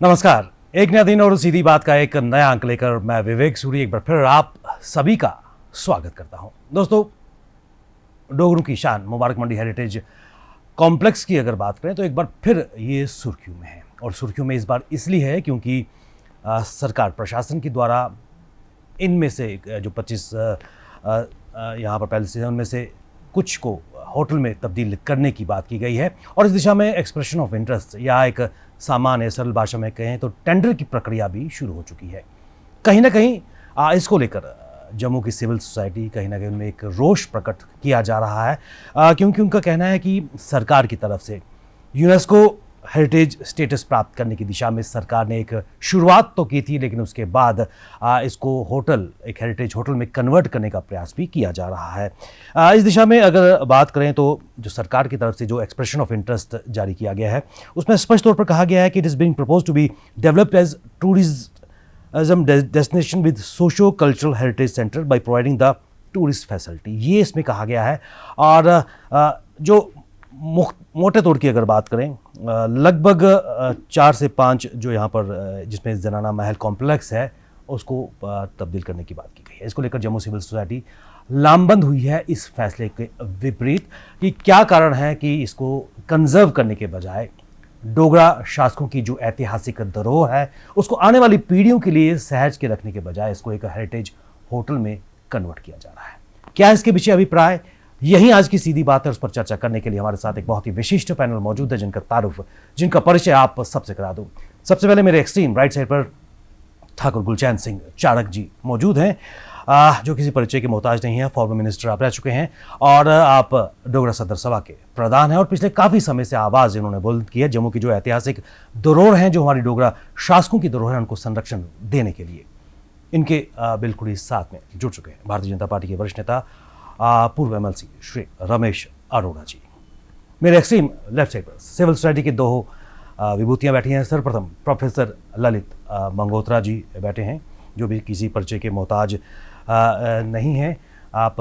नमस्कार। एक नया दिन और सीधी बात का एक नया अंक लेकर मैं विवेक सूरी एक बार फिर आप सभी का स्वागत करता हूं। दोस्तों, डोगरों की शान मुबारक मंडी हेरिटेज कॉम्प्लेक्स की अगर बात करें तो एक बार फिर ये सुर्खियों में है। और सुर्खियों में इस बार इसलिए है क्योंकि सरकार प्रशासन के द्वारा इनमें से जो 25 यहाँ पर पैलेस है उनमें से कुछ को होटल में तब्दील करने की बात की गई है। और इस दिशा में एक्सप्रेशन ऑफ इंटरेस्ट या एक सामान्य सरल भाषा में कहें तो टेंडर की प्रक्रिया भी शुरू हो चुकी है। कहीं ना कहीं इसको लेकर जम्मू की सिविल सोसाइटी कहीं ना कहीं उनमें एक रोष प्रकट किया जा रहा है, क्योंकि उनका कहना है कि सरकार की तरफ से यूनेस्को हेरिटेज स्टेटस प्राप्त करने की दिशा में सरकार ने एक शुरुआत तो की थी, लेकिन उसके बाद इसको होटल एक हेरिटेज होटल में कन्वर्ट करने का प्रयास भी किया जा रहा है। इस दिशा में अगर बात करें तो जो सरकार की तरफ से जो एक्सप्रेशन ऑफ इंटरेस्ट जारी किया गया है उसमें स्पष्ट तौर पर कहा गया है कि it is being propose to be developed as tourism destination with socio cultural heritage centre by providing the tourist facility, ये इसमें कहा गया है। और जो मोटे तौर की अगर बात करें लगभग 4 से 5 जो यहाँ पर जिसमें जनाना महल कॉम्प्लेक्स है उसको तब्दील करने की बात की गई है। इसको लेकर जम्मू सिविल सोसाइटी लामबंद हुई है इस फैसले के विपरीत कि क्या कारण है कि इसको कंजर्व करने के बजाय डोगरा शासकों की जो ऐतिहासिक धरोहर है उसको आने वाली पीढ़ियों के लिए सहज के रखने के बजाय इसको एक हेरिटेज होटल में कन्वर्ट किया जा रहा है। क्या इसके पीछे अभिप्राय, यही आज की सीधी बात है। उस पर चर्चा करने के लिए हमारे साथ एक बहुत ही विशिष्ट पैनल मौजूद है जिनका परिचय आप सबसे करा दूं। सबसे पहले मेरे एक्सट्रीम राइट साइड पर ठाकुर गुलचैन सिंह चाणक जी मौजूद हैं, जो किसी परिचय के मोहताज नहीं है। फॉर्मर मिनिस्टर आप रह चुके हैं और आप डोगरा सदर सभा के प्रधान हैं और पिछले काफ़ी समय से आवाज़ इन्होंने बुलंद की है जम्मू की जो ऐतिहासिक धरोहर हैं, जो हमारी डोगरा शासकों की धरोहर है, उनको संरक्षण देने के लिए। इनके बिल्कुल ही साथ में जुड़ चुके हैं भारतीय जनता पार्टी के वरिष्ठ नेता पूर्व एमएलसी श्री रमेश अरोड़ा जी। मेरे एक्सट्रीम लेफ्ट साइड पर सिविल सोसाइटी के 2 विभूतियाँ बैठी हैं। सर्वप्रथम प्रोफेसर ललित मंगोत्रा जी बैठे हैं, जो भी किसी परिचय के मोहताज नहीं हैं। आप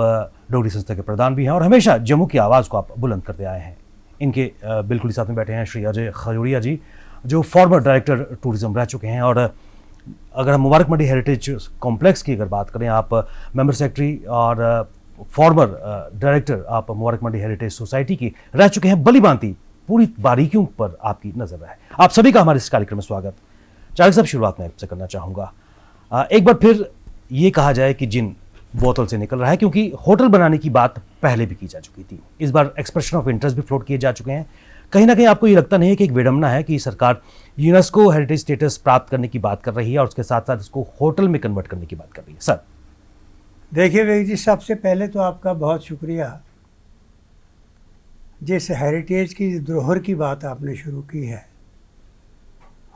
डोगरी संस्था के प्रधान भी हैं और हमेशा जम्मू की आवाज़ को आप बुलंद करते आए हैं। इनके बिल्कुल ही साथ में बैठे हैं श्री अजय खजूरिया जी, जो फॉर्मर डायरेक्टर टूरिज्म रह चुके हैं। और अगर हम मुबारक मंडी हेरिटेज कॉम्प्लेक्स की अगर बात करें, आप मेंबर सेक्रेटरी और फॉर्मर डायरेक्टर आप मुबारक मंडी हेरिटेज सोसाइटी की रह चुके हैं। भली भांति पूरी बारीकियों पर आपकी नजर है। आप सभी का हमारे इस कार्यक्रम में स्वागत। चाणक साहब, शुरुआत में आपसे करना चाहूँगा, एक बार फिर ये कहा जाए कि जिन बोतल से निकल रहा है, क्योंकि होटल बनाने की बात पहले भी की जा चुकी थी, इस बार एक्सप्रेशन ऑफ इंटरेस्ट भी फ्लोट किए जा चुके हैं। कहीं ना कहीं आपको ये लगता नहीं है कि एक विडंबना है कि सरकार यूनेस्को हेरिटेज स्टेटस प्राप्त करने की बात कर रही है और उसके साथ साथ इसको होटल में कन्वर्ट करने की बात कर रही है? सर देखिए विवेक जी, सबसे पहले तो आपका बहुत शुक्रिया। जिस हेरिटेज की धरोहर की बात आपने शुरू की है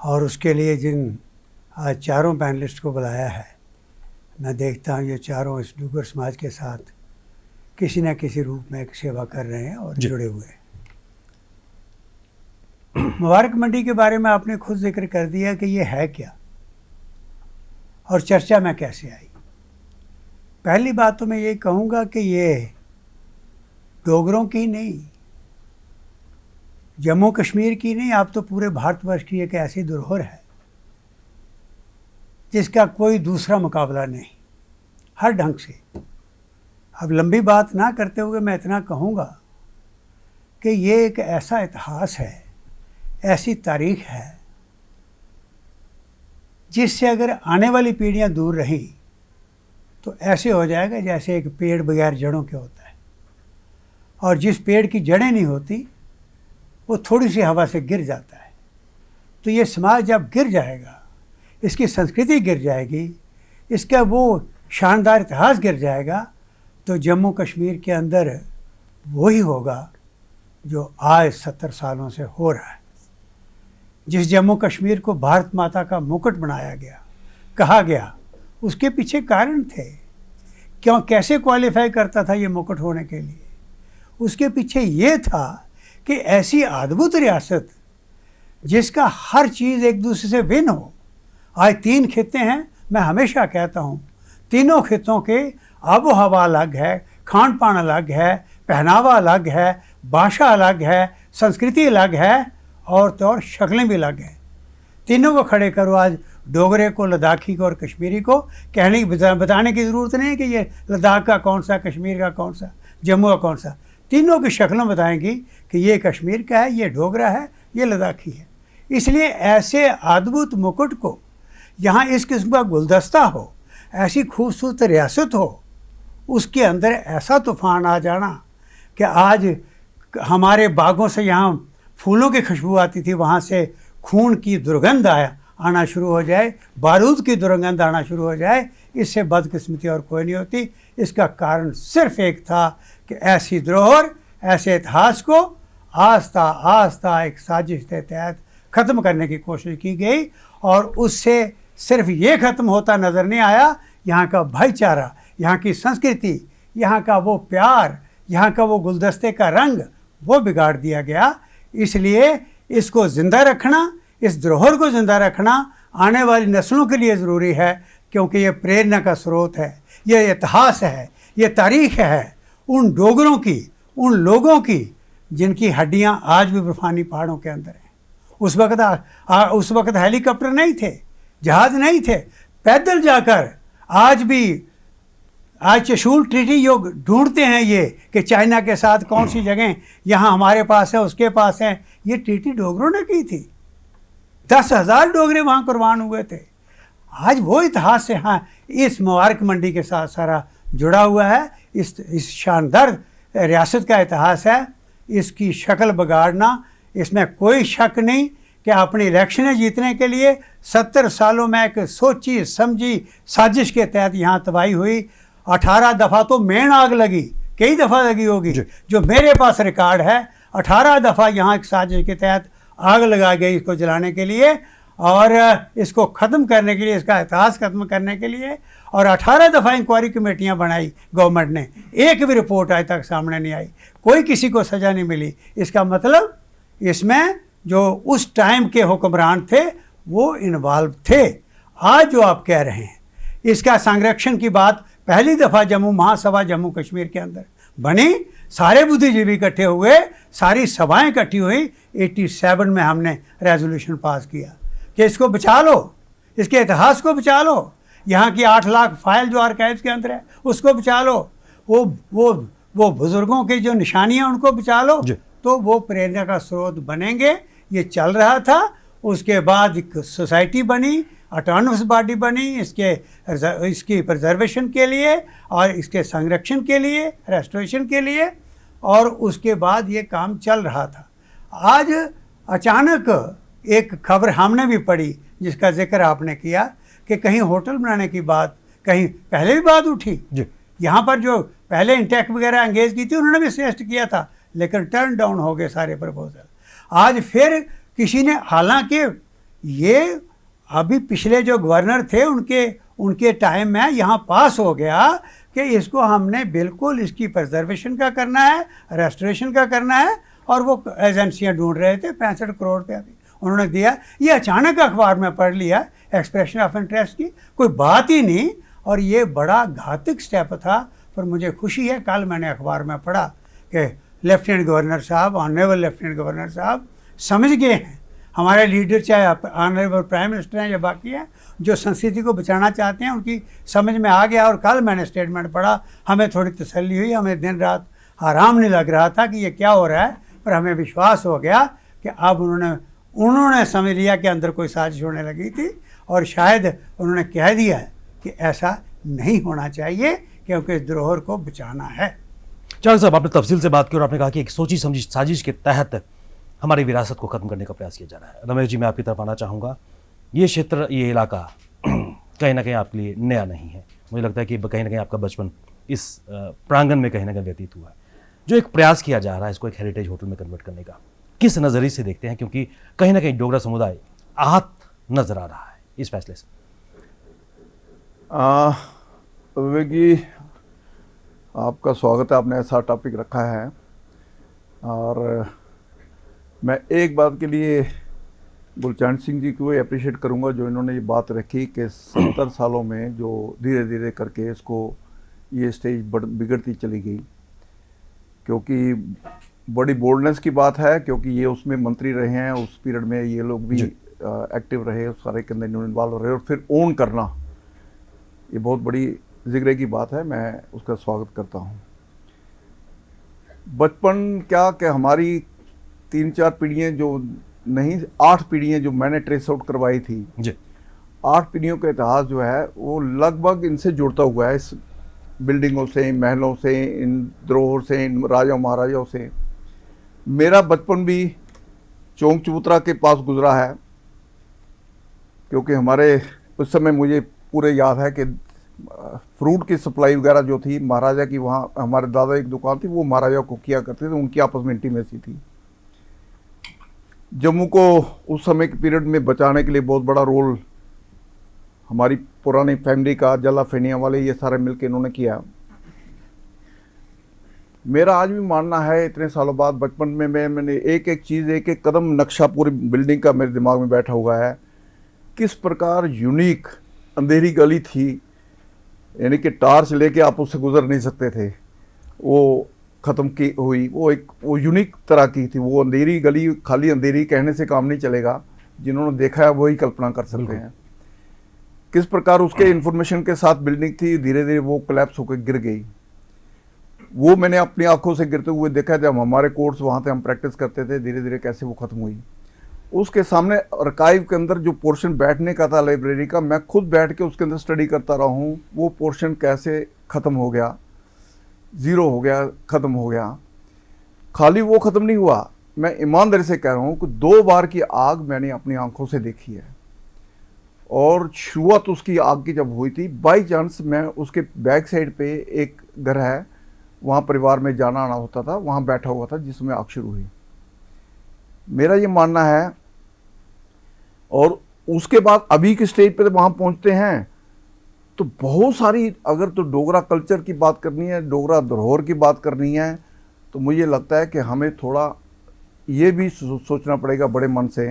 और उसके लिए जिन आज चारों पैनलिस्ट को बुलाया है, मैं देखता हूँ ये चारों इस डोगर समाज के साथ किसी न किसी रूप में एक सेवा कर रहे हैं और जुड़े हुए हैं। मुबारक मंडी के बारे में आपने खुद जिक्र कर दिया कि ये है क्या और चर्चा में कैसे आई। पहली बात तो मैं ये कहूँगा कि ये डोगरों की नहीं, जम्मू कश्मीर की नहीं, आप तो पूरे भारतवर्ष की एक ऐसी धरोहर है जिसका कोई दूसरा मुकाबला नहीं हर ढंग से। अब लंबी बात ना करते हुए मैं इतना कहूँगा कि ये एक ऐसा इतिहास है, ऐसी तारीख है जिससे अगर आने वाली पीढ़ियाँ दूर रहीं तो ऐसे हो जाएगा जैसे एक पेड़ बगैर जड़ों के होता है, और जिस पेड़ की जड़ें नहीं होती वो थोड़ी सी हवा से गिर जाता है। तो ये समाज जब गिर जाएगा, इसकी संस्कृति गिर जाएगी, इसका वो शानदार इतिहास गिर जाएगा, तो जम्मू कश्मीर के अंदर वही होगा जो आज 70 सालों से हो रहा है। जिस जम्मू कश्मीर को भारत माता का मुकुट बनाया गया, कहा गया, उसके पीछे कारण थे। क्यों, कैसे क्वालिफाई करता था ये मुकुट होने के लिए? उसके पीछे ये था कि ऐसी अद्भुत रियासत जिसका हर चीज़ एक दूसरे से भिन्न हो। आज 3 खित्ते हैं, मैं हमेशा कहता हूँ तीनों खित्तों के आबो हवा अलग है, खान पान अलग है, पहनावा अलग है, भाषा अलग है, संस्कृति अलग है और तो और शक्लें भी अलग हैं। तीनों को खड़े करो। आज डोगरे को, लद्दाखी को और कश्मीरी को बताने की ज़रूरत नहीं है कि ये लद्दाख का कौन सा, कश्मीर का कौन सा, जम्मू का कौन सा। तीनों की शक्लों बताएंगी कि ये कश्मीर का है, ये डोगरा है, ये लद्दाखी है। इसलिए ऐसे अद्भुत मुकुट को यहाँ इस किस्म का गुलदस्ता हो, ऐसी खूबसूरत रियासत हो, उसके अंदर ऐसा तूफ़ान आ जाना कि आज हमारे बागों से यहाँ फूलों की खुशबू आती थी, वहाँ से खून की दुर्गंध आना शुरू हो जाए, बारूद की दुर्गंध आना शुरू हो जाए, इससे बदकिस्मती और कोई नहीं होती। इसका कारण सिर्फ एक था कि ऐसी धरोहर, ऐसे इतिहास को आस्ता आस्ता एक साजिश के तहत ख़त्म करने की कोशिश की गई, और उससे सिर्फ ये ख़त्म होता नज़र नहीं आया, यहाँ का भाईचारा, यहाँ की संस्कृति, यहाँ का वो प्यार, यहाँ का वो गुलदस्ते का रंग, वो बिगाड़ दिया गया। इसलिए इसको ज़िंदा रखना, इस धरोहर को ज़िंदा रखना आने वाली नस्लों के लिए ज़रूरी है, क्योंकि ये प्रेरणा का स्रोत है, ये इतिहास है, ये तारीख़ है उन डोगरों की, उन लोगों की जिनकी हड्डियाँ आज भी बर्फानी पहाड़ों के अंदर हैं। उस वक़्त हेलीकॉप्टर नहीं थे, जहाज़ नहीं थे, पैदल जाकर आज चशूल ट्रीटी जो ढूंढते हैं ये कि चाइना के साथ कौन सी जगह यहाँ हमारे पास है, उसके पास है, ये ट्रीटी डोगरों ने की थी। 10,000 डोगरे वहाँ कुर्बान हुए थे। आज वो इतिहास से हाँ इस मुबारक मंडी के साथ सारा जुड़ा हुआ है। इस शानदार रियासत का इतिहास है। इसकी शक्ल बिगाड़ना, इसमें कोई शक नहीं कि अपनी इलेक्शनें जीतने के लिए 70 सालों में एक सोची समझी साजिश के तहत यहाँ तबाही हुई। 18 दफ़ा तो मेन आग लगी, कई दफ़ा लगी होगी, जो मेरे पास रिकॉर्ड है। 18 दफ़ा यहाँ एक साजिश के तहत आग लगाई गई इसको जलाने के लिए, और इसको ख़त्म करने के लिए, इसका इतिहास ख़त्म करने के लिए। और 18 दफ़ा इंक्वायरी कमेटियाँ बनाई गवर्नमेंट ने, एक भी रिपोर्ट आज तक सामने नहीं आई, कोई किसी को सज़ा नहीं मिली। इसका मतलब इसमें जो उस टाइम के हुक्मरान थे वो इन्वॉल्व थे। आज जो आप कह रहे हैं, इसका संरक्षण की बात पहली दफ़ा जम्मू महासभा जम्मू कश्मीर के अंदर बनी, सारे बुद्धिजीवी इकट्ठे हुए, सारी सभाएं इकट्ठी हुई। 87 में हमने रेजोल्यूशन पास किया कि इसको बचा लो, इसके इतिहास को बचा लो, यहाँ की 8 लाख फाइल जो आर्काइव्स के अंदर है उसको बचा लो, वो बुज़ुर्गों की जो निशानियाँ उनको बचा लो, तो वो प्रेरणा का स्रोत बनेंगे। ये चल रहा था। उसके बाद एक सोसाइटी बनी, ऑटोनमस बॉडी बनी इसकी प्रिजर्वेशन के लिए और इसके संरक्षण के लिए, रेस्टोरेशन के लिए, और उसके बाद ये काम चल रहा था। आज अचानक एक खबर हमने भी पढ़ी जिसका जिक्र आपने किया कि कहीं होटल बनाने की बात कहीं पहले भी बात उठी। यहाँ पर जो पहले इंटेक वगैरह एंगेज की थी उन्होंने भी सजेस्ट किया था, लेकिन टर्न डाउन हो गए सारे प्रपोजल। आज फिर किसी ने, हालांकि ये अभी पिछले जो गवर्नर थे उनके टाइम में यहाँ पास हो गया कि इसको हमने बिल्कुल इसकी प्रिजर्वेशन का करना है, रेस्टोरेशन का करना है, और वो एजेंसियाँ ढूंढ रहे थे। 65 करोड़ रुपया भी उन्होंने दिया। ये अचानक अखबार में पढ़ लिया, एक्सप्रेशन ऑफ इंटरेस्ट की कोई बात ही नहीं, और ये बड़ा घातक स्टेप था। पर मुझे खुशी है, कल मैंने अखबार में पढ़ा कि लेफ्टिनेंट गवर्नर साहब, ऑनरेबल लेफ्टिनेंट गवर्नर साहब समझ गए हैं, हमारे लीडर चाहे ऑनरेबल प्राइम मिनिस्टर हैं या बाकी हैं, जो संस्कृति को बचाना चाहते हैं, उनकी समझ में आ गया। और कल मैंने स्टेटमेंट पढ़ा, हमें थोड़ी तसल्ली हुई, हमें दिन रात आराम नहीं लग रहा था कि ये क्या हो रहा है, पर हमें विश्वास हो गया कि अब उन्होंने समझ लिया कि अंदर कोई साजिश होने लगी थी, और शायद उन्होंने कह दिया है कि ऐसा नहीं होना चाहिए क्योंकि इस धरोहर को बचाना है। चार साहब, आपने तफसील से बात की और आपने कहा कि एक सोची समझी साजिश के तहत हमारी विरासत को ख़त्म करने का प्रयास किया जा रहा है। रमेश जी, मैं आपकी तरफ आना चाहूँगा। ये क्षेत्र, ये इलाका कहीं ना कहीं आपके लिए नया नहीं है। मुझे लगता है कि कहीं ना कहीं आपका बचपन इस प्रांगण में कहीं ना कहीं व्यतीत हुआ है। जो एक प्रयास किया जा रहा है इसको एक हेरिटेज होटल में कन्वर्ट करने का, किस नज़रिए से देखते हैं? क्योंकि कहीं ना कहीं डोगरा समुदाय आहत नजर आ रहा है इस फैसले से। विवेक जी, आपका स्वागत है, आपने ऐसा टॉपिक रखा है। और मैं एक बात के लिए गुलचैन सिंह जी को अप्रिशिएट करूंगा जो इन्होंने ये बात रखी कि 70 सालों में जो धीरे धीरे करके इसको ये स्टेज बिगड़ती चली गई, क्योंकि बड़ी बोल्डनेस की बात है, क्योंकि ये उसमें मंत्री रहे हैं, उस पीरियड में ये लोग भी एक्टिव रहे, उस सारे के अंदर इन्होंने इन्वॉल्व रहे और फिर ओन करना, ये बहुत बड़ी जिगरे की बात है। मैं उसका स्वागत करता हूँ। बचपन क्या कि हमारी 3-4 पीढ़ियाँ जो नहीं, 8 पीढ़ियाँ जो मैंने ट्रेस आउट करवाई थी जी। 8 पीढ़ियों का इतिहास जो है वो लगभग इनसे जुड़ता हुआ है, इस बिल्डिंगों से, महलों से, इन धरोहर से, इन राजा महाराजाओं से। मेरा बचपन भी चौंक चबूतरा के पास गुजरा है, क्योंकि हमारे उस समय मुझे पूरे याद है कि फ्रूट की सप्लाई वगैरह जो थी महाराजा की, वहाँ हमारे दादा एक दुकान थी, वो महाराजा को किया करते थे, उनकी आपस में इंटीमेसी थी। जम्मू को उस समय के पीरियड में बचाने के लिए बहुत बड़ा रोल हमारी पुरानी फैमिली का, जला फेनिया वाले, ये सारे मिलकर इन्होंने किया। मेरा आज भी मानना है, इतने सालों बाद बचपन में मैंने एक एक चीज़, एक एक कदम नक्शा पूरी बिल्डिंग का मेरे दिमाग में बैठा हुआ है। किस प्रकार यूनिक अंधेरी गली थी, यानी कि टार्च लेके आप उससे गुजर नहीं सकते थे, वो ख़त्म की हुई, वो यूनिक तरह की थी। वो अंधेरी गली, खाली अंधेरी कहने से काम नहीं चलेगा, जिन्होंने देखा है वही कल्पना कर सकते हैं। किस प्रकार उसके इंफॉर्मेशन के साथ बिल्डिंग थी, धीरे धीरे वो कोलैप्स होकर गिर गई। वो मैंने अपनी आंखों से गिरते हुए देखा, जब हमारे कोर्स वहाँ थे, हम प्रैक्टिस करते थे, धीरे धीरे कैसे वो ख़त्म हुई। उसके सामने आर्काइव के अंदर जो पोर्शन बैठने का था लाइब्रेरी का, मैं खुद बैठ के उसके अंदर स्टडी करता रहा हूँ। वो पोर्शन कैसे ख़त्म हो गया, ज़ीरो हो गया, ख़त्म हो गया। खाली वो ख़त्म नहीं हुआ, मैं ईमानदारी से कह रहा हूँ कि 2 बार की आग मैंने अपनी आंखों से देखी है। और शुरुआत उसकी आग की जब हुई थी, बाई चांस मैं उसके बैक साइड पे एक घर है, वहाँ परिवार में जाना आना होता था, वहाँ बैठा हुआ था जिसमें आग शुरू हुई। मेरा ये मानना है। और उसके बाद अभी की स्टेज पे वहाँ पहुँचते हैं तो बहुत सारी, अगर तो डोगरा कल्चर की बात करनी है, डोगरा धरोहर की बात करनी है, तो मुझे लगता है कि हमें थोड़ा ये भी सोचना पड़ेगा बड़े मन से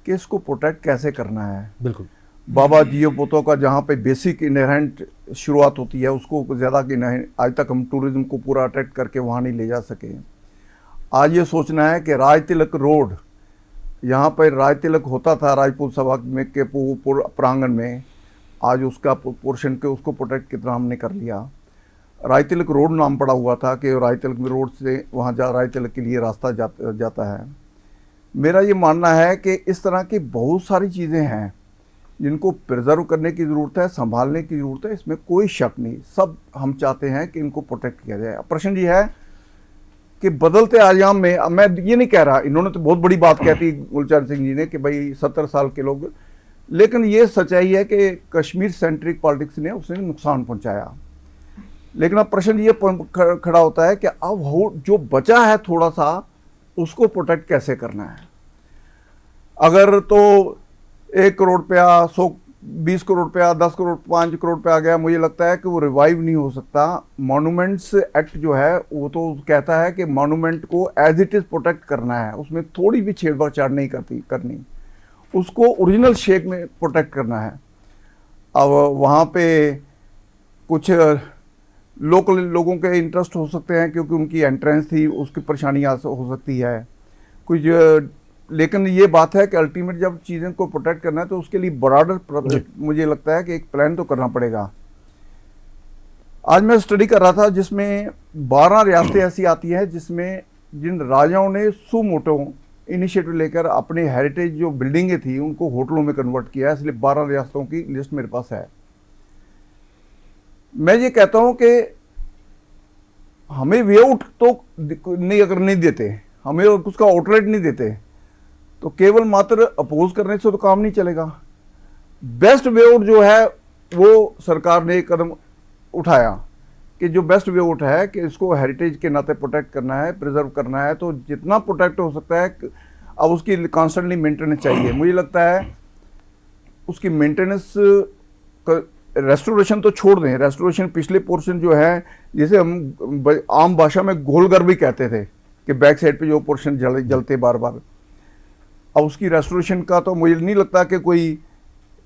कि इसको प्रोटेक्ट कैसे करना है। बिल्कुल। बाबा जियो पोतो का जहाँ पे बेसिक इनहेरेंट शुरुआत होती है, उसको ज़्यादा कि नहीं, आज तक हम टूरिज्म को पूरा अट्रैक्ट करके वहाँ नहीं ले जा सके। आज ये सोचना है कि राज तिलक रोड, यहाँ पर राज तिलक होता था राजपूत सभा में के प्रांगण में, आज उसका पोर्शन के उसको प्रोटेक्ट कितना हमने कर लिया। राज तिलक रोड नाम पड़ा हुआ था कि राज तिलक रोड से वहाँ राज तिलक के लिए रास्ता जाता है। मेरा ये मानना है कि इस तरह की बहुत सारी चीज़ें हैं जिनको प्रिजर्व करने की ज़रूरत है, संभालने की ज़रूरत है, इसमें कोई शक नहीं। सब हम चाहते हैं कि इनको प्रोटेक्ट किया जाए। प्रश्न ये है कि बदलते आयाम में, मैं ये नहीं कह रहा, इन्होंने तो बहुत बड़ी बात कहती गुलचरण सिंह जी ने कि भाई 70 साल के लोग, लेकिन ये सच्चाई है कि कश्मीर सेंट्रिक पॉलिटिक्स ने उसने नुकसान पहुंचाया। लेकिन अब प्रश्न ये खड़ा होता है कि अब जो बचा है थोड़ा सा, उसको प्रोटेक्ट कैसे करना है। अगर तो 1 करोड़ रुपया, 120 करोड़ रुपया, 10 करोड़, 5 करोड़ रुपया आ गया, मुझे लगता है कि वो रिवाइव नहीं हो सकता। मॉन्यूमेंट्स एक्ट जो है वो तो कहता है कि मॉन्यूमेंट को एज इट इज़ प्रोटेक्ट करना है, उसमें थोड़ी भी छेड़छाड़ नहीं करनी, उसको ओरिजिनल शेप में प्रोटेक्ट करना है। अब वहाँ पे कुछ लोकल लोगों के इंटरेस्ट हो सकते हैं क्योंकि उनकी एंट्रेंस थी, उसकी परेशानियाँ हो सकती है कुछ, लेकिन ये बात है कि अल्टीमेट जब चीज़ें को प्रोटेक्ट करना है तो उसके लिए ब्रॉडर मुझे लगता है कि एक प्लान तो करना पड़ेगा। आज मैं स्टडी कर रहा था जिसमें 12 रियासतें ऐसी आती हैं जिसमें जिन राजाओं ने सुमोटो इनिशिएटिव लेकर अपने हेरिटेज जो बिल्डिंगें थी उनको होटलों में कन्वर्ट किया है, इसलिए 12 रियासतों की लिस्ट मेरे पास है। मैं ये कहता हूं कि हमें वे आउट तो नहीं, अगर नहीं देते, हमें उसका आउटलेट नहीं देते, तो केवल मात्र अपोज करने से तो काम नहीं चलेगा। बेस्ट वे आउट जो है वो सरकार ने एक कदम उठाया कि जो बेस्ट वे आउट है कि इसको हेरिटेज के नाते प्रोटेक्ट करना है, प्रिजर्व करना है, तो जितना प्रोटेक्ट हो सकता है अब उसकी कॉन्स्टेंटली मेंटेनेंस चाहिए। मुझे लगता है उसकी मेंटेनेंस, रेस्टोरेशन तो छोड़ दें, रेस्टोरेशन पिछले पोर्शन जो है, जिसे हम आम भाषा में गोलघर भी कहते थे कि बैक साइड पे जो पोर्शन जलते बार बार, अब उसकी रेस्टोरेशन का तो मुझे नहीं लगता कि कोई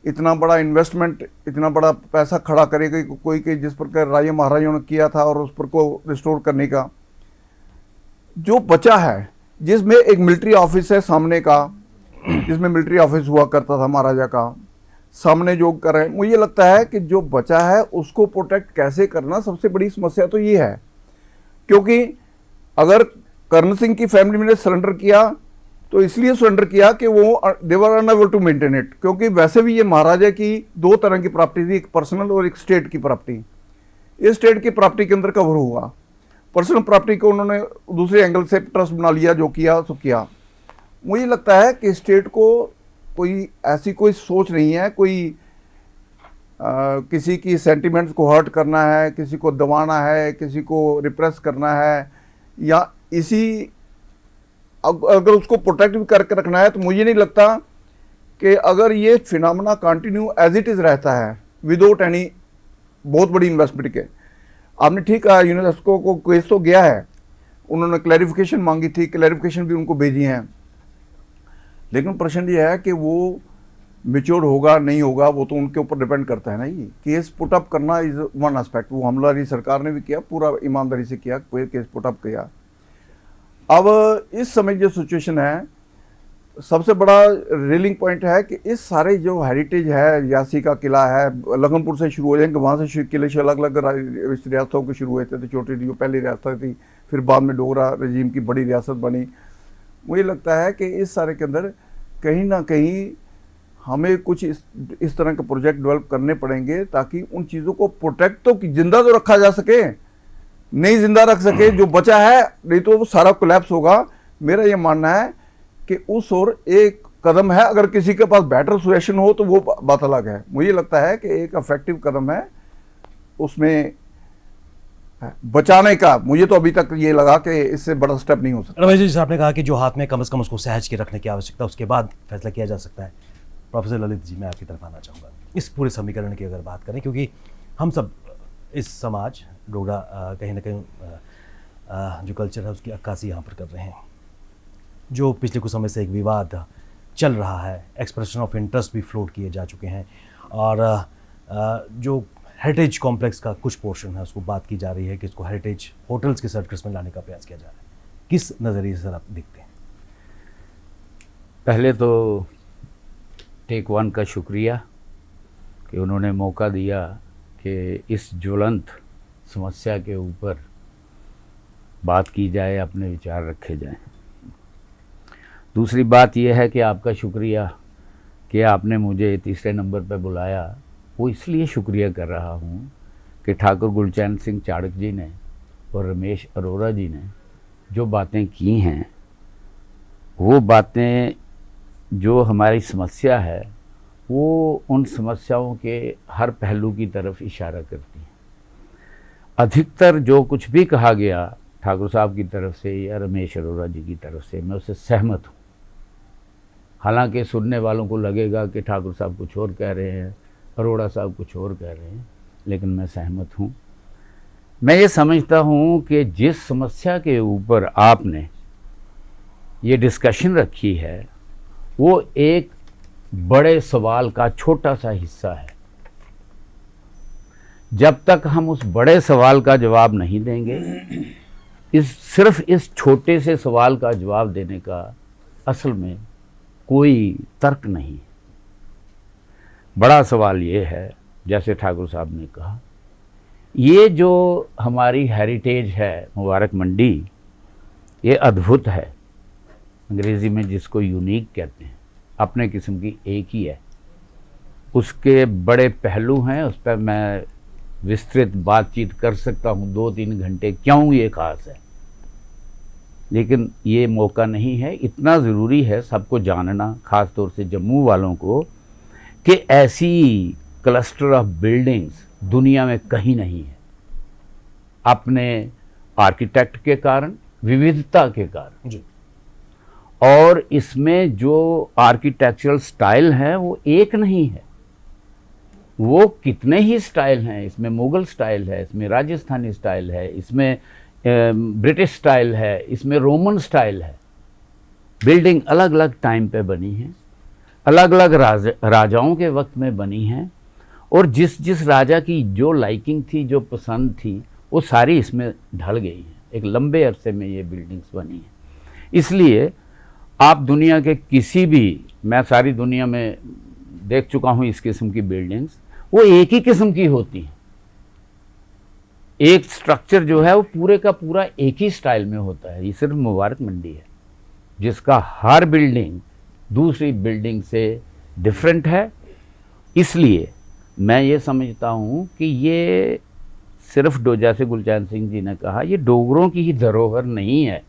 इतना बड़ा इन्वेस्टमेंट, इतना बड़ा पैसा खड़ा करेगा कोई कि जिस प्रकार राजा महाराजाओं ने किया था और उस पर को रिस्टोर करने का जो बचा है, जिसमें एक मिलिट्री ऑफिस है सामने का, जिसमें मिलिट्री ऑफिस हुआ करता था महाराजा का, सामने जो कर रहे हैं, मुझे लगता है कि जो बचा है उसको प्रोटेक्ट कैसे करना सबसे बड़ी समस्या तो ये है। क्योंकि अगर कर्ण सिंह की फैमिली ने सरेंडर किया तो इसलिए सरेंडर किया कि वो दे वर अनएबल टू मेंटेन इट, क्योंकि वैसे भी ये महाराजा की दो तरह की प्रॉपर्टी थी, एक पर्सनल और एक स्टेट की प्रॉपर्टी। इस स्टेट की प्रॉपर्टी के अंदर कवर हुआ, पर्सनल प्रॉपर्टी को उन्होंने दूसरे एंगल से ट्रस्ट बना लिया, जो किया सो किया। मुझे लगता है कि स्टेट को कोई ऐसी कोई सोच नहीं है, कोई किसी की सेंटिमेंट्स को हर्ट करना है, किसी को दबाना है, किसी को रिप्रेस करना है, या इसी अगर उसको प्रोटेक्ट भी करके रखना है, तो मुझे नहीं लगता कि अगर ये phenomena continue as it is रहता है विदाउट एनी बहुत बड़ी इन्वेस्टमेंट के। आपने ठीक कहा, यूनेस्को को केस तो गया है, उन्होंने क्लैरिफिकेशन मांगी थी, क्लैरिफिकेशन भी उनको भेजी हैं, लेकिन प्रश्न ये है कि वो मेच्योर होगा नहीं होगा, वो तो उनके ऊपर डिपेंड करता है ना। ये केस पुटअप करना इज वन एस्पेक्ट, वो हमलारी सरकार ने भी किया, पूरा ईमानदारी से किया, कोई केस पुटअप किया। अब इस समय जो सिचुएशन है, सबसे बड़ा रेलिंग पॉइंट है कि इस सारे जो हेरिटेज है, यासी का किला है, लखनपुर से शुरू हो जाएंगे, वहाँ से किले से अलग अलग रियासतों के शुरू हुए थे, तो छोटी जो पहली रियासत थी, फिर बाद में डोगरा रजीम की बड़ी रियासत बनी। मुझे लगता है कि इस सारे के अंदर कहीं ना कहीं हमें कुछ इस तरह के प्रोजेक्ट डेवलप करने पड़ेंगे, ताकि उन चीज़ों को प्रोटेक्ट तो जिंदा तो रखा जा सके, नहीं जिंदा रख सके जो बचा है, नहीं तो वो सारा कोलैप्स होगा। मेरा ये मानना है कि उस ओर एक कदम है, अगर किसी के पास बेटर सजेशन हो तो वो बात अलग है। मुझे लगता है कि एक इफेक्टिव कदम है उसमें बचाने का। मुझे तो अभी तक ये लगा कि इससे बड़ा स्टेप नहीं हो सकता। रमेश जी, जैसे आपने कहा कि जो हाथ में कम से कम उसको सहज के रखने की आवश्यकता, उसके बाद फैसला किया जा सकता है। प्रोफेसर ललित जी, मैं आपकी तरफ आना चाहूँगा इस पूरे समीकरण की अगर बात करें, क्योंकि हम सब इस समाज डोगरा कहीं ना कहीं जो कल्चर है उसकी अक्कासी यहाँ पर कर रहे हैं। जो पिछले कुछ समय से एक विवाद चल रहा है, एक्सप्रेशन ऑफ इंटरेस्ट भी फ्लोट किए जा चुके हैं, और जो हेरिटेज कॉम्प्लेक्स का कुछ पोर्शन है उसको बात की जा रही है कि इसको हेरिटेज होटल्स के सर्कस में लाने का प्रयास किया जा रहा है। किस नज़रिए से सर आप देखते हैं? पहले तो टेक वन का शुक्रिया कि उन्होंने मौका दिया कि इस ज्वलंत समस्या के ऊपर बात की जाए, अपने विचार रखे जाएं। दूसरी बात यह है कि आपका शुक्रिया कि आपने मुझे तीसरे नंबर पर बुलाया। वो इसलिए शुक्रिया कर रहा हूँ कि ठाकुर गुलचैन सिंह चाड़क जी ने और रमेश अरोड़ा जी ने जो बातें की हैं, वो बातें जो हमारी समस्या है, वो उन समस्याओं के हर पहलू की तरफ इशारा करती हैं। अधिकतर जो कुछ भी कहा गया ठाकुर साहब की तरफ से या रमेश अरोड़ा जी की तरफ से, मैं उससे सहमत हूँ। हालांकि सुनने वालों को लगेगा कि ठाकुर साहब कुछ और कह रहे हैं, अरोड़ा साहब कुछ और कह रहे हैं, लेकिन मैं सहमत हूँ। मैं ये समझता हूँ कि जिस समस्या के ऊपर आपने ये डिस्कशन रखी है, वो एक बड़े सवाल का छोटा सा हिस्सा है। जब तक हम उस बड़े सवाल का जवाब नहीं देंगे, सिर्फ इस छोटे से सवाल का जवाब देने का असल में कोई तर्क नहीं। बड़ा सवाल ये है, जैसे ठाकुर साहब ने कहा, ये जो हमारी हेरिटेज है मुबारक मंडी, ये अद्भुत है। अंग्रेज़ी में जिसको यूनिक कहते हैं, अपने किस्म की एक ही है। उसके बड़े पहलू हैं, उस पर मैं विस्तृत बातचीत कर सकता हूँ 2-3 घंटे, क्यों ये ख़ास है, लेकिन ये मौका नहीं है। इतना ज़रूरी है सबको जानना, ख़ास तौर से जम्मू वालों को, कि ऐसी क्लस्टर ऑफ बिल्डिंग्स दुनिया में कहीं नहीं है। अपने आर्किटेक्ट के कारण, विविधता के कारण जी, और इसमें जो आर्किटेक्चरल स्टाइल है वो एक नहीं है, वो कितने ही स्टाइल हैं। इसमें मुग़ल स्टाइल है, इसमें राजस्थानी स्टाइल है, इसमें ब्रिटिश स्टाइल है, इसमें रोमन स्टाइल है। बिल्डिंग अलग अलग टाइम पे बनी है, अलग अलग राजाओं के वक्त में बनी हैं, और जिस जिस राजा की जो लाइकिंग थी, जो पसंद थी, वो सारी इसमें ढल गई हैं। एक लंबे अरसे में ये बिल्डिंग्स बनी हैं। इसलिए आप दुनिया के किसी भी मैं सारी दुनिया में देख चुका हूँ इस किस्म की बिल्डिंग्स, वो एक ही किस्म की होती हैं। एक स्ट्रक्चर जो है वो पूरे का पूरा एक ही स्टाइल में होता है। ये सिर्फ मुबारक मंडी है जिसका हर बिल्डिंग दूसरी बिल्डिंग से डिफरेंट है। इसलिए मैं ये समझता हूँ कि ये सिर्फ जैसे गुलचैन सिंह जी ने कहा, ये डोगरों की ही धरोहर नहीं है,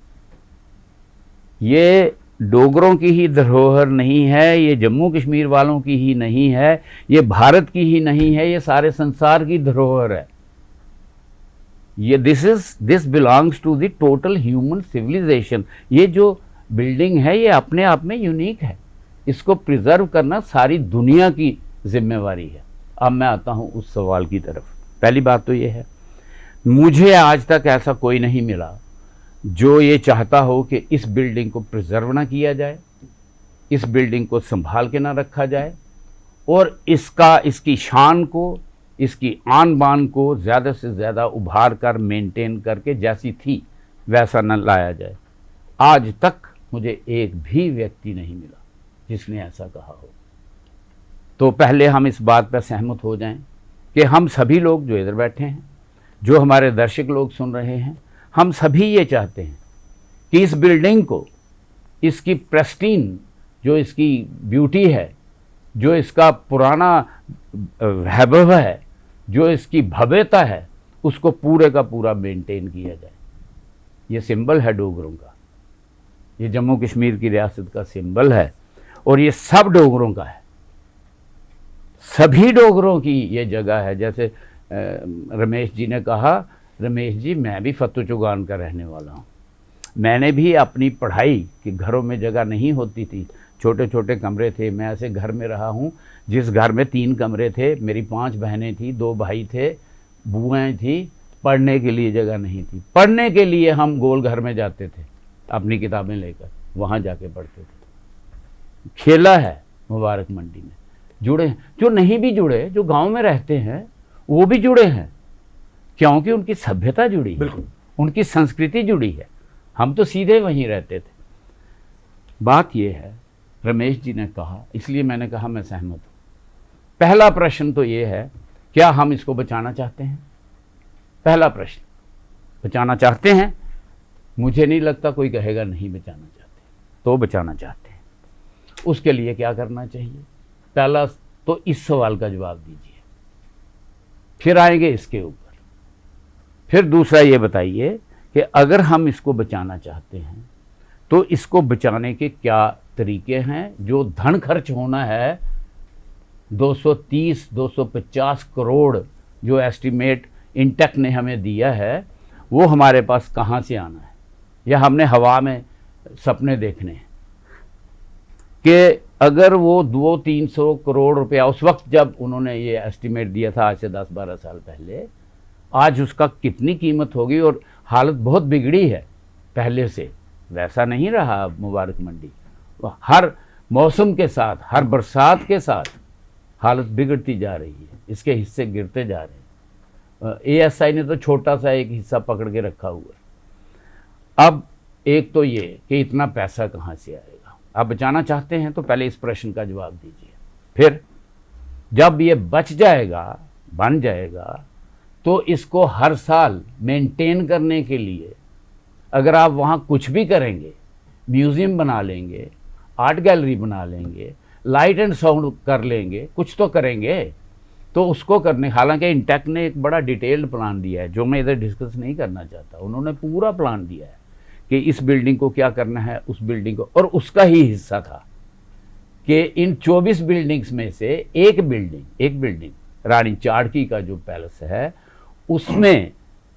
ये डोगरों की ही धरोहर नहीं है, ये जम्मू कश्मीर वालों की ही नहीं है, ये भारत की ही नहीं है, ये सारे संसार की धरोहर है। ये this belongs to the total human civilisation. ये जो बिल्डिंग है ये अपने आप में यूनिक है, इसको प्रिजर्व करना सारी दुनिया की जिम्मेवारी है। अब मैं आता हूँ उस सवाल की तरफ। पहली बात तो ये है, मुझे आज तक ऐसा कोई नहीं मिला जो ये चाहता हो कि इस बिल्डिंग को प्रिजर्व ना किया जाए, इस बिल्डिंग को संभाल के ना रखा जाए और इसकी शान को, इसकी आन बान को ज़्यादा से ज़्यादा उभार कर मेंटेन करके जैसी थी वैसा न लाया जाए। आज तक मुझे एक भी व्यक्ति नहीं मिला जिसने ऐसा कहा हो। तो पहले हम इस बात पर सहमत हो जाएं कि हम सभी लोग जो इधर बैठे हैं, जो हमारे दर्शक लोग सुन रहे हैं, हम सभी ये चाहते हैं कि इस बिल्डिंग को, इसकी प्रेस्टीन, जो इसकी ब्यूटी है, जो इसका पुराना वैभव है, जो इसकी भव्यता है, उसको पूरे का पूरा मेंटेन किया जाए। ये सिंबल है डोगरों का, ये जम्मू कश्मीर की रियासत का सिंबल है और ये सब डोगरों का है, सभी डोगरों की ये जगह है। जैसे रमेश जी ने कहा, रमेश जी मैं भी फतू चुगान का रहने वाला हूँ। मैंने भी अपनी पढ़ाई कि घरों में जगह नहीं होती थी, छोटे छोटे कमरे थे, मैं ऐसे घर में रहा हूँ जिस घर में 3 कमरे थे, मेरी 5 बहनें थी, 2 भाई थे, बुआएं थी, पढ़ने के लिए जगह नहीं थी। पढ़ने के लिए हम गोल घर में जाते थे, अपनी किताबें लेकर वहाँ जाके पढ़ते थे। खेला है मुबारक मंडी में, जुड़े हैं। जो नहीं भी जुड़े, जो गांव में रहते हैं वो भी जुड़े हैं, क्योंकि उनकी सभ्यता जुड़ी है, उनकी संस्कृति जुड़ी है। हम तो सीधे वहीं रहते थे। बात ये है, रमेश जी ने कहा, इसलिए मैंने कहा मैं सहमत हूँ। पहला प्रश्न तो ये है, क्या हम इसको बचाना चाहते हैं? पहला प्रश्न, बचाना चाहते हैं? मुझे नहीं लगता कोई कहेगा नहीं बचाना चाहते, तो बचाना चाहते हैं। उसके लिए क्या करना चाहिए? पहला तो इस सवाल का जवाब दीजिए, फिर आएंगे इसके ऊपर। फिर दूसरा ये बताइए कि अगर हम इसको बचाना चाहते हैं तो इसको बचाने के क्या तरीके हैं। जो धन खर्च होना है 230-250 करोड़ जो एस्टीमेट इंटेक ने हमें दिया है, वो हमारे पास कहाँ से आना है, या हमने हवा में सपने देखने हैं कि अगर वो 200-300 करोड़ रुपया उस वक्त जब उन्होंने ये एस्टीमेट दिया था, आज से 10-12 साल पहले, आज उसका कितनी कीमत होगी। और हालत बहुत बिगड़ी है, पहले से वैसा नहीं रहा मुबारक मंडी। हर मौसम के साथ, हर बरसात के साथ हालत बिगड़ती जा रही है, इसके हिस्से गिरते जा रहे हैं। ASI ने तो छोटा सा एक हिस्सा पकड़ के रखा हुआ है। अब एक तो ये कि इतना पैसा कहाँ से आएगा। आप बचाना चाहते हैं तो पहले इस प्रश्न का जवाब दीजिए। फिर जब ये बच जाएगा, बन जाएगा, तो इसको हर साल मेंटेन करने के लिए अगर आप वहाँ कुछ भी करेंगे, म्यूज़ियम बना लेंगे, आर्ट गैलरी बना लेंगे, लाइट एंड साउंड कर लेंगे, कुछ तो करेंगे, तो उसको करने, हालांकि इंटेक ने एक बड़ा डिटेल्ड प्लान दिया है जो मैं इधर डिस्कस नहीं करना चाहता। उन्होंने पूरा प्लान दिया है कि इस बिल्डिंग को क्या करना है, उस बिल्डिंग को, और उसका ही हिस्सा था कि इन 24 बिल्डिंग्स में से एक बिल्डिंग रानी चाड़की का जो पैलेस है, उसमें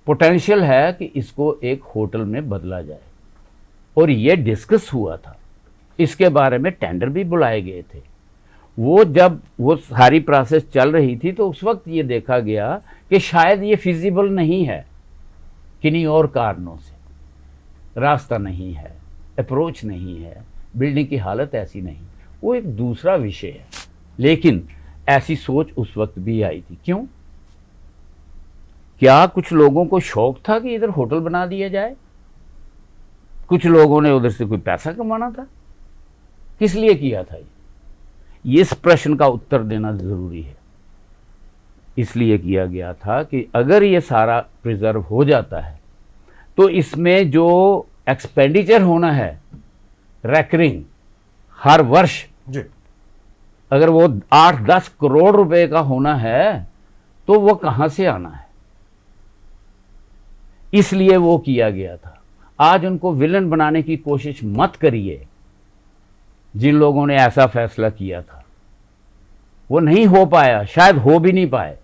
पोटेंशियल है कि इसको एक होटल में बदला जाए। और ये डिस्कस हुआ था, इसके बारे में टेंडर भी बुलाए गए थे। वो जब वो सारी प्रोसेस चल रही थी तो उस वक्त ये देखा गया कि शायद ये फिजिबल नहीं है, किन्हीं और कारणों से, रास्ता नहीं है, अप्रोच नहीं है, बिल्डिंग की हालत ऐसी नहीं, वो एक दूसरा विषय है। लेकिन ऐसी सोच उस वक्त भी आई थी। क्यों? क्या कुछ लोगों को शौक था कि इधर होटल बना दिया जाए? कुछ लोगों ने उधर से कोई पैसा कमाना था? किस लिए किया था ये? इस प्रश्न का उत्तर देना ज़रूरी है। इसलिए किया गया था कि अगर ये सारा प्रिजर्व हो जाता है तो इसमें जो एक्सपेंडिचर होना है रेकरिंग हर वर्ष, जी, अगर वो 8-10 करोड़ रुपए का होना है तो वो कहां से आना है। इसलिए वो किया गया था। आज उनको विलन बनाने की कोशिश मत करिए। जिन लोगों ने ऐसा फैसला किया था वो नहीं हो पाया, शायद हो भी नहीं पाए,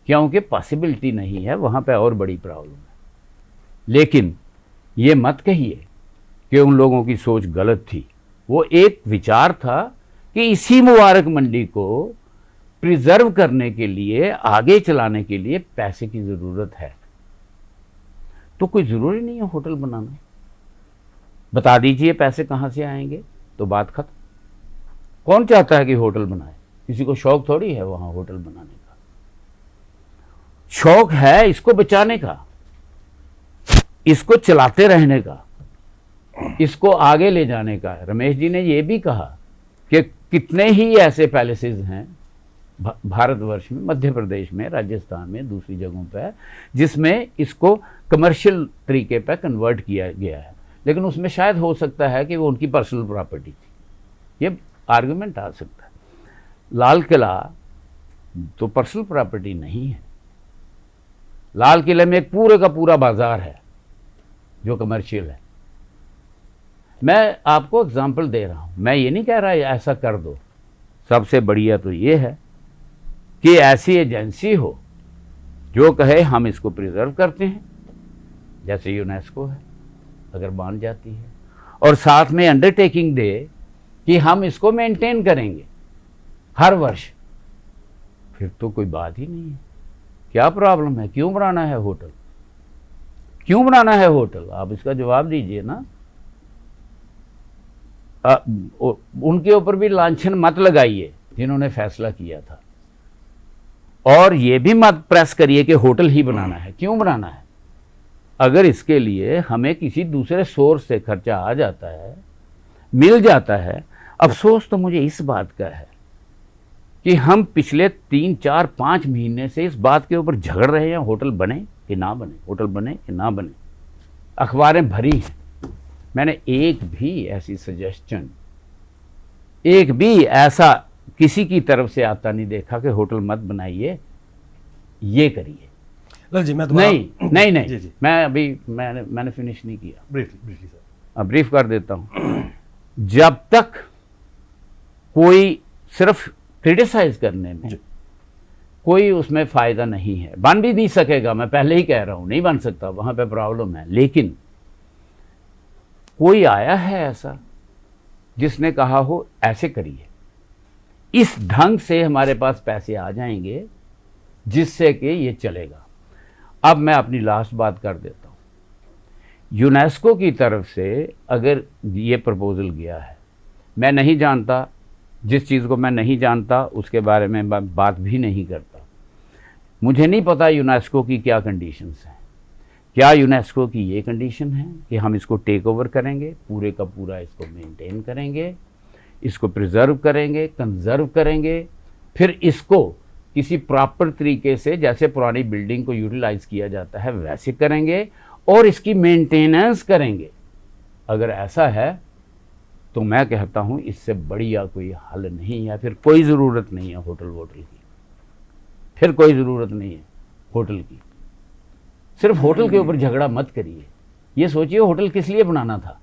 क्योंकि पॉसिबिलिटी नहीं है वहां पे, और बड़ी प्रॉब्लम है। लेकिन ये मत कहिए कि उन लोगों की सोच गलत थी। वो एक विचार था कि इसी मुबारक मंडी को प्रिजर्व करने के लिए, आगे चलाने के लिए पैसे की ज़रूरत है। तो कोई ज़रूरी नहीं है होटल बनाना। बता दीजिए पैसे कहाँ से आएंगे तो बात खत्म। कौन चाहता है कि होटल बनाए? किसी को शौक थोड़ी है वहाँ होटल बनाने का। शौक है इसको बचाने का, इसको चलाते रहने का, इसको आगे ले जाने का। रमेश जी ने यह भी कहा कि कितने ही ऐसे पैलेसेस हैं भारतवर्ष में, मध्य प्रदेश में, राजस्थान में, दूसरी जगहों पर, जिसमें इसको कमर्शियल तरीके पर कन्वर्ट किया गया है, लेकिन उसमें शायद हो सकता है कि वो उनकी पर्सनल प्रॉपर्टी थी। ये आर्गुमेंट आ सकता है। लाल किला तो पर्सनल प्रॉपर्टी नहीं है। लाल किले में एक पूरे का पूरा बाजार है जो कमर्शियल है। मैं आपको एग्जांपल दे रहा हूं, मैं ये नहीं कह रहा ऐसा कर दो। सबसे बढ़िया तो ये है कि ऐसी एजेंसी हो जो कहे हम इसको प्रिजर्व करते हैं, जैसे यूनेस्को है, अगर मान जाती है, और साथ में अंडरटेकिंग दे कि हम इसको मेंटेन करेंगे हर वर्ष, फिर तो कोई बात ही नहीं है। क्या प्रॉब्लम है? क्यों बनाना है होटल? क्यों बनाना है होटल? आप इसका जवाब दीजिए ना। उनके ऊपर भी लांछन मत लगाइए जिन्होंने फैसला किया था, और ये भी मत प्रेस करिए कि होटल ही बनाना है। क्यों बनाना है? अगर इसके लिए हमें किसी दूसरे सोर्स से खर्चा आ जाता है, मिल जाता है। अफसोस तो मुझे इस बात का है कि हम पिछले 3-4-5 महीने से इस बात के ऊपर झगड़ रहे हैं, होटल बने कि ना बने, होटल बने कि ना बने। अखबारें भरी हैं। मैंने एक भी ऐसी सजेशन, एक भी ऐसा किसी की तरफ से आता नहीं देखा कि होटल मत बनाइए, ये करिए। ललित जी मैं नहीं जी, जी। मैं अभी मैंने फिनिश नहीं किया। Briefly sir. अब ब्रीफ कर देता हूं। जब तक कोई सिर्फ क्रिटिसाइज करने में कोई उसमें फायदा नहीं है, बन भी नहीं सकेगा, मैं पहले ही कह रहा हूं, नहीं बन सकता, वहां पे प्रॉब्लम है। लेकिन कोई आया है ऐसा जिसने कहा हो ऐसे करिए, इस ढंग से हमारे पास पैसे आ जाएंगे जिससे कि ये चलेगा। अब मैं अपनी लास्ट बात कर देता हूं। यूनेस्को की तरफ से अगर ये प्रपोजल गया है, मैं नहीं जानता, जिस चीज़ को मैं नहीं जानता उसके बारे में बात भी नहीं करता। मुझे नहीं पता यूनेस्को की क्या कंडीशंस हैं। क्या यूनेस्को की ये कंडीशन है कि हम इसको टेक ओवर करेंगे, पूरे का पूरा इसको मेंटेन करेंगे, इसको प्रिजर्व करेंगे, कंजर्व करेंगे, फिर इसको किसी प्रॉपर तरीके से, जैसे पुरानी बिल्डिंग को यूटिलाइज किया जाता है वैसे करेंगे, और इसकी मेंटेनेंस करेंगे। अगर ऐसा है तो मैं कहता हूं इससे बढ़िया कोई हल नहीं है। फिर कोई ज़रूरत नहीं है होटल की, फिर कोई ज़रूरत नहीं है होटल की। सिर्फ होटल के ऊपर झगड़ा मत करिए। ये सोचिए होटल किस लिए बनाना था,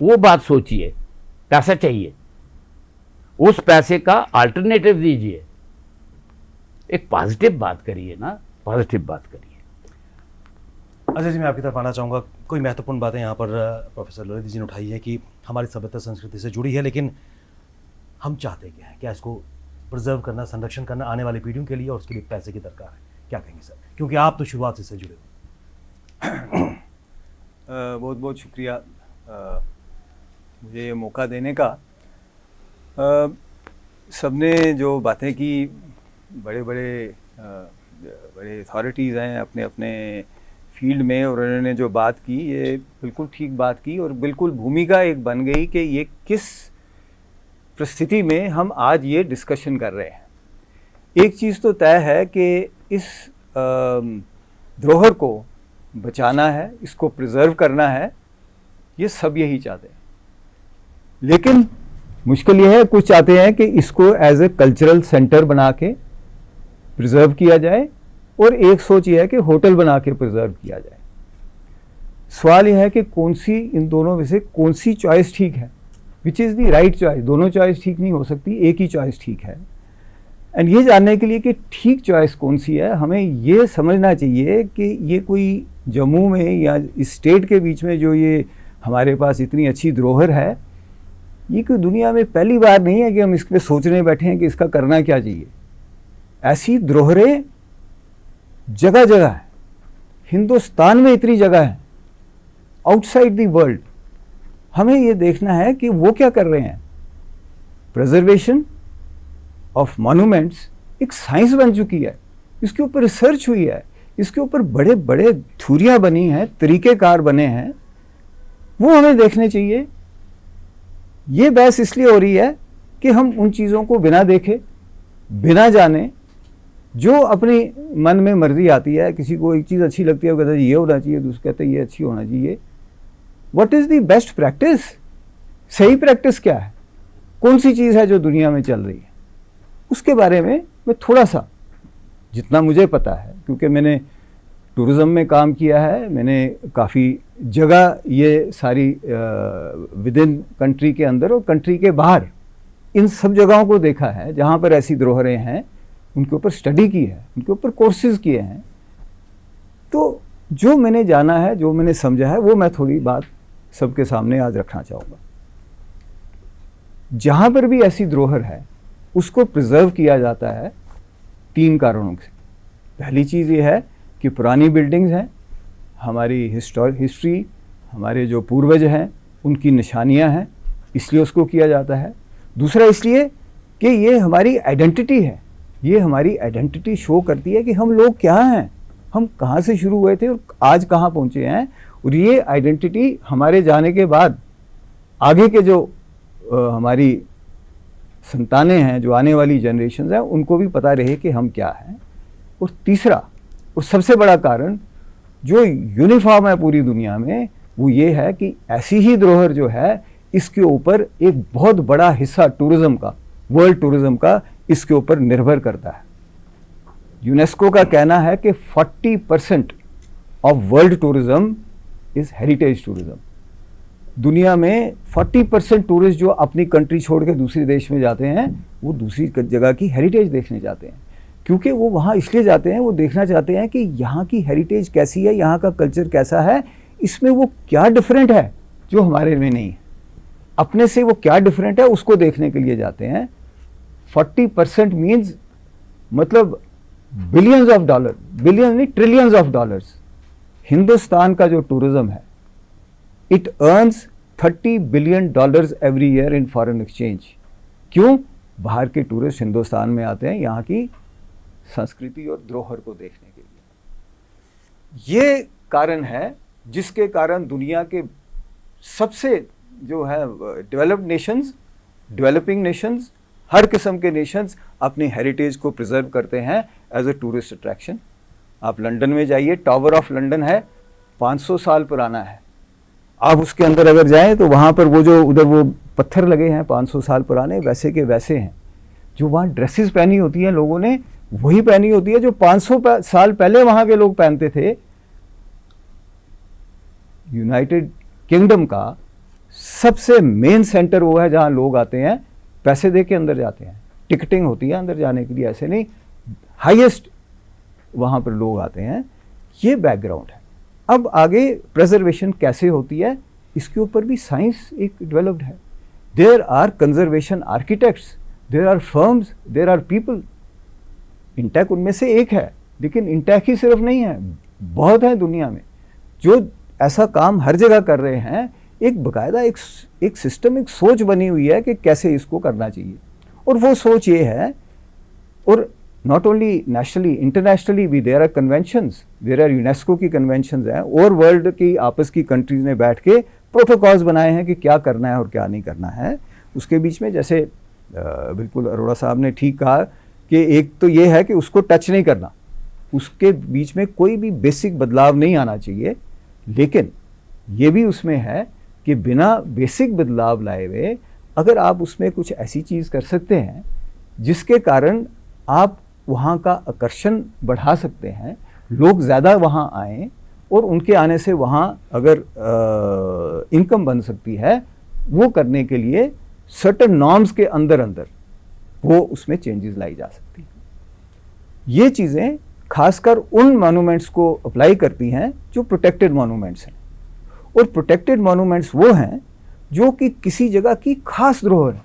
वो बात सोचिए। पैसा चाहिए, उस पैसे का अल्टरनेटिव दीजिए। एक पॉजिटिव बात करिए ना, पॉजिटिव बात करिए। अच्छा जी, मैं आपकी तरफ आना चाहूँगा। कोई महत्वपूर्ण बातें यहाँ पर प्रोफेसर ललित जी ने उठाई है कि हमारी सभ्यता संस्कृति से जुड़ी है, लेकिन हम चाहते क्या है? क्या इसको प्रिजर्व करना, संरक्षण करना आने वाली पीढ़ियों के लिए, और उसके लिए पैसे की दरकार है? क्या कहेंगे सर, क्योंकि आप तो शुरुआत से इससे जुड़े हो। बहुत बहुत शुक्रिया मुझे ये मौका देने का। सबने जो बातें की, बड़े अथॉरिटीज़ हैं अपने अपने फील्ड में, और उन्होंने जो बात की ये बिल्कुल ठीक बात की, और बिल्कुल भूमिका एक बन गई कि ये किस परिस्थिति में हम आज ये डिस्कशन कर रहे हैं। एक चीज़ तो तय है कि इस धरोहर को बचाना है, इसको प्रिजर्व करना है, ये सब यही चाहते हैं। लेकिन मुश्किल ये है, कुछ चाहते हैं कि इसको एज ए कल्चरल सेंटर बना के प्रिजर्व किया जाए, और एक सोच ये है कि होटल बना के प्रिजर्व किया जाए। सवाल यह है कि कौन सी, इन दोनों में से कौन सी चॉइस ठीक है, which is the right choice. दोनों चॉइस ठीक नहीं हो सकती, एक ही चॉइस ठीक है। एंड ये जानने के लिए कि ठीक चॉइस कौन सी है, हमें ये समझना चाहिए कि ये कोई जम्मू में या इस स्टेट के बीच में जो ये हमारे पास इतनी अच्छी धरोहर है, ये कोई दुनिया में पहली बार नहीं है कि हम इस पर सोचने बैठे हैं कि इसका करना क्या चाहिए। ऐसी धरोहरें जगह जगह है, हिंदुस्तान में इतनी जगह है, आउटसाइड द वर्ल्ड। हमें ये देखना है कि वो क्या कर रहे हैं। प्रिजर्वेशन ऑफ मॉन्यूमेंट्स एक साइंस बन चुकी है, इसके ऊपर रिसर्च हुई है, इसके ऊपर बड़े बड़े थ्योरियां बनी हैं, तरीक़ेकार बने हैं, वो हमें देखने चाहिए। ये बहस इसलिए हो रही है कि हम उन चीज़ों को बिना देखे, बिना जाने, जो अपनी मन में मर्जी आती है, किसी को एक चीज़ अच्छी लगती है, वो कहता है ये होना चाहिए, दूसरा कहता है ये अच्छी होना चाहिए। What is the best practice? सही प्रैक्टिस क्या है, कौन सी चीज़ है जो दुनिया में चल रही है, उसके बारे में मैं थोड़ा सा, जितना मुझे पता है, क्योंकि मैंने टूरिज़्म में काम किया है, मैंने काफ़ी जगह ये सारी विद इन कंट्री के अंदर और कंट्री के बाहर इन सब जगहों को देखा है जहाँ पर ऐसी धरोहरें हैं, उनके ऊपर स्टडी की है, उनके ऊपर कोर्सेज किए हैं। तो जो मैंने जाना है, जो मैंने समझा है, वो मैं थोड़ी बात सबके सामने आज रखना चाहूँगा। जहाँ पर भी ऐसी धरोहर है उसको प्रिजर्व किया जाता है 3 कारणों से। पहली चीज़ ये है कि पुरानी बिल्डिंग्स हैं, हमारी हिस्ट्री, हमारे जो पूर्वज हैं उनकी निशानियां हैं, इसलिए उसको किया जाता है। दूसरा इसलिए कि ये हमारी आइडेंटिटी है, ये हमारी आइडेंटिटी शो करती है कि हम लोग क्या हैं, हम कहाँ से शुरू हुए थे और आज कहाँ पहुँचे हैं। और ये आइडेंटिटी हमारे जाने के बाद आगे के जो हमारी संतानें हैं, जो आने वाली जनरेशन हैं, उनको भी पता रहे कि हम क्या हैं। और तीसरा और सबसे बड़ा कारण जो यूनिफॉर्म है पूरी दुनिया में, वो ये है कि ऐसी ही धरोहर जो है, इसके ऊपर एक बहुत बड़ा हिस्सा टूरिज़्म का, वर्ल्ड टूरिज़्म का इसके ऊपर निर्भर करता है। यूनेस्को का कहना है कि 40% of world tourism is heritage tourism. दुनिया में 40% टूरिस्ट जो अपनी कंट्री छोड़ के दूसरे देश में जाते हैं, वो दूसरी जगह की हेरिटेज देखने जाते हैं। क्योंकि वो वहाँ इसलिए जाते हैं, वो देखना चाहते हैं कि यहाँ की हेरिटेज कैसी है, यहाँ का कल्चर कैसा है, इसमें वो क्या डिफरेंट है जो हमारे में नहीं है, अपने से वो क्या डिफरेंट है उसको देखने के लिए जाते हैं। 40% मीन्स मतलब बिलियंस ऑफ डॉलर, बिलियन नहीं ट्रिलियंस ऑफ डॉलर्स। हिंदुस्तान का जो टूरिज्म है, it earns $30 billion every year in foreign exchange. क्यों? बाहर के टूरिस्ट हिंदुस्तान में आते हैं यहाँ की संस्कृति और धरोहर को देखने के लिए। ये कारण है जिसके कारण दुनिया के सबसे जो है डेवलप्ड नेशंस, डेवलपिंग नेशंस, हर किस्म के नेशंस अपनी हेरिटेज को प्रिजर्व करते हैं एज ए टूरिस्ट अट्रैक्शन। आप लंदन में जाइए, टावर ऑफ लंदन है, 500 साल पुराना है। आप उसके अंदर अगर जाएं तो वहाँ पर वो जो उधर वो पत्थर लगे हैं 500 साल पुराने, वैसे के वैसे हैं। जो वहाँ ड्रेसेस पहनी होती हैं लोगों ने, वही पहनी होती है जो 500 साल पहले वहाँ के लोग पहनते थे। यूनाइटेड किंगडम का सबसे मेन सेंटर वो है जहाँ लोग आते हैं, पैसे दे के अंदर जाते हैं, टिकटिंग होती है अंदर जाने के लिए, ऐसे नहीं, हाईएस्ट वहाँ पर लोग आते हैं। ये बैकग्राउंड है। अब आगे प्रिजर्वेशन कैसे होती है, इसके ऊपर भी साइंस एक डेवलप्ड है। There are conservation architects, there are firms, there are people. INTACH उनमें से एक है, लेकिन इंटेक ही सिर्फ नहीं है, बहुत है दुनिया में जो ऐसा काम हर जगह कर रहे हैं। एक बाकायदा एक सिस्टम, एक सोच बनी हुई है कि कैसे इसको करना चाहिए। और वो सोच ये है, और नॉट ओनली नेशनली, इंटरनेशनली भी there are conventions, there are UNESCO की कन्वेंशंस हैं, और वर्ल्ड की आपस की कंट्रीज ने बैठ के प्रोटोकॉल्स बनाए हैं कि क्या करना है और क्या नहीं करना है। उसके बीच में जैसे बिल्कुल अरोड़ा साहब ने ठीक कहा कि एक तो ये है कि उसको टच नहीं करना, उसके बीच में कोई भी बेसिक बदलाव नहीं आना चाहिए, लेकिन ये भी उसमें है कि बिना बेसिक बदलाव लाए हुए अगर आप उसमें कुछ ऐसी चीज़ कर सकते हैं जिसके कारण आप वहाँ का आकर्षण बढ़ा सकते हैं, लोग ज़्यादा वहाँ आएँ और उनके आने से वहाँ अगर इनकम बन सकती है, वो करने के लिए सर्टेन नॉर्म्स के अंदर अंदर वो उसमें चेंजेस लाई जा सकती हैं। ये चीज़ें खासकर उन मॉन्यूमेंट्स को अप्लाई करती हैं जो प्रोटेक्टेड मॉन्यूमेंट्स हैं, और प्रोटेक्टेड मॉन्यूमेंट्स वो हैं जो कि किसी जगह की खास धरोहर है।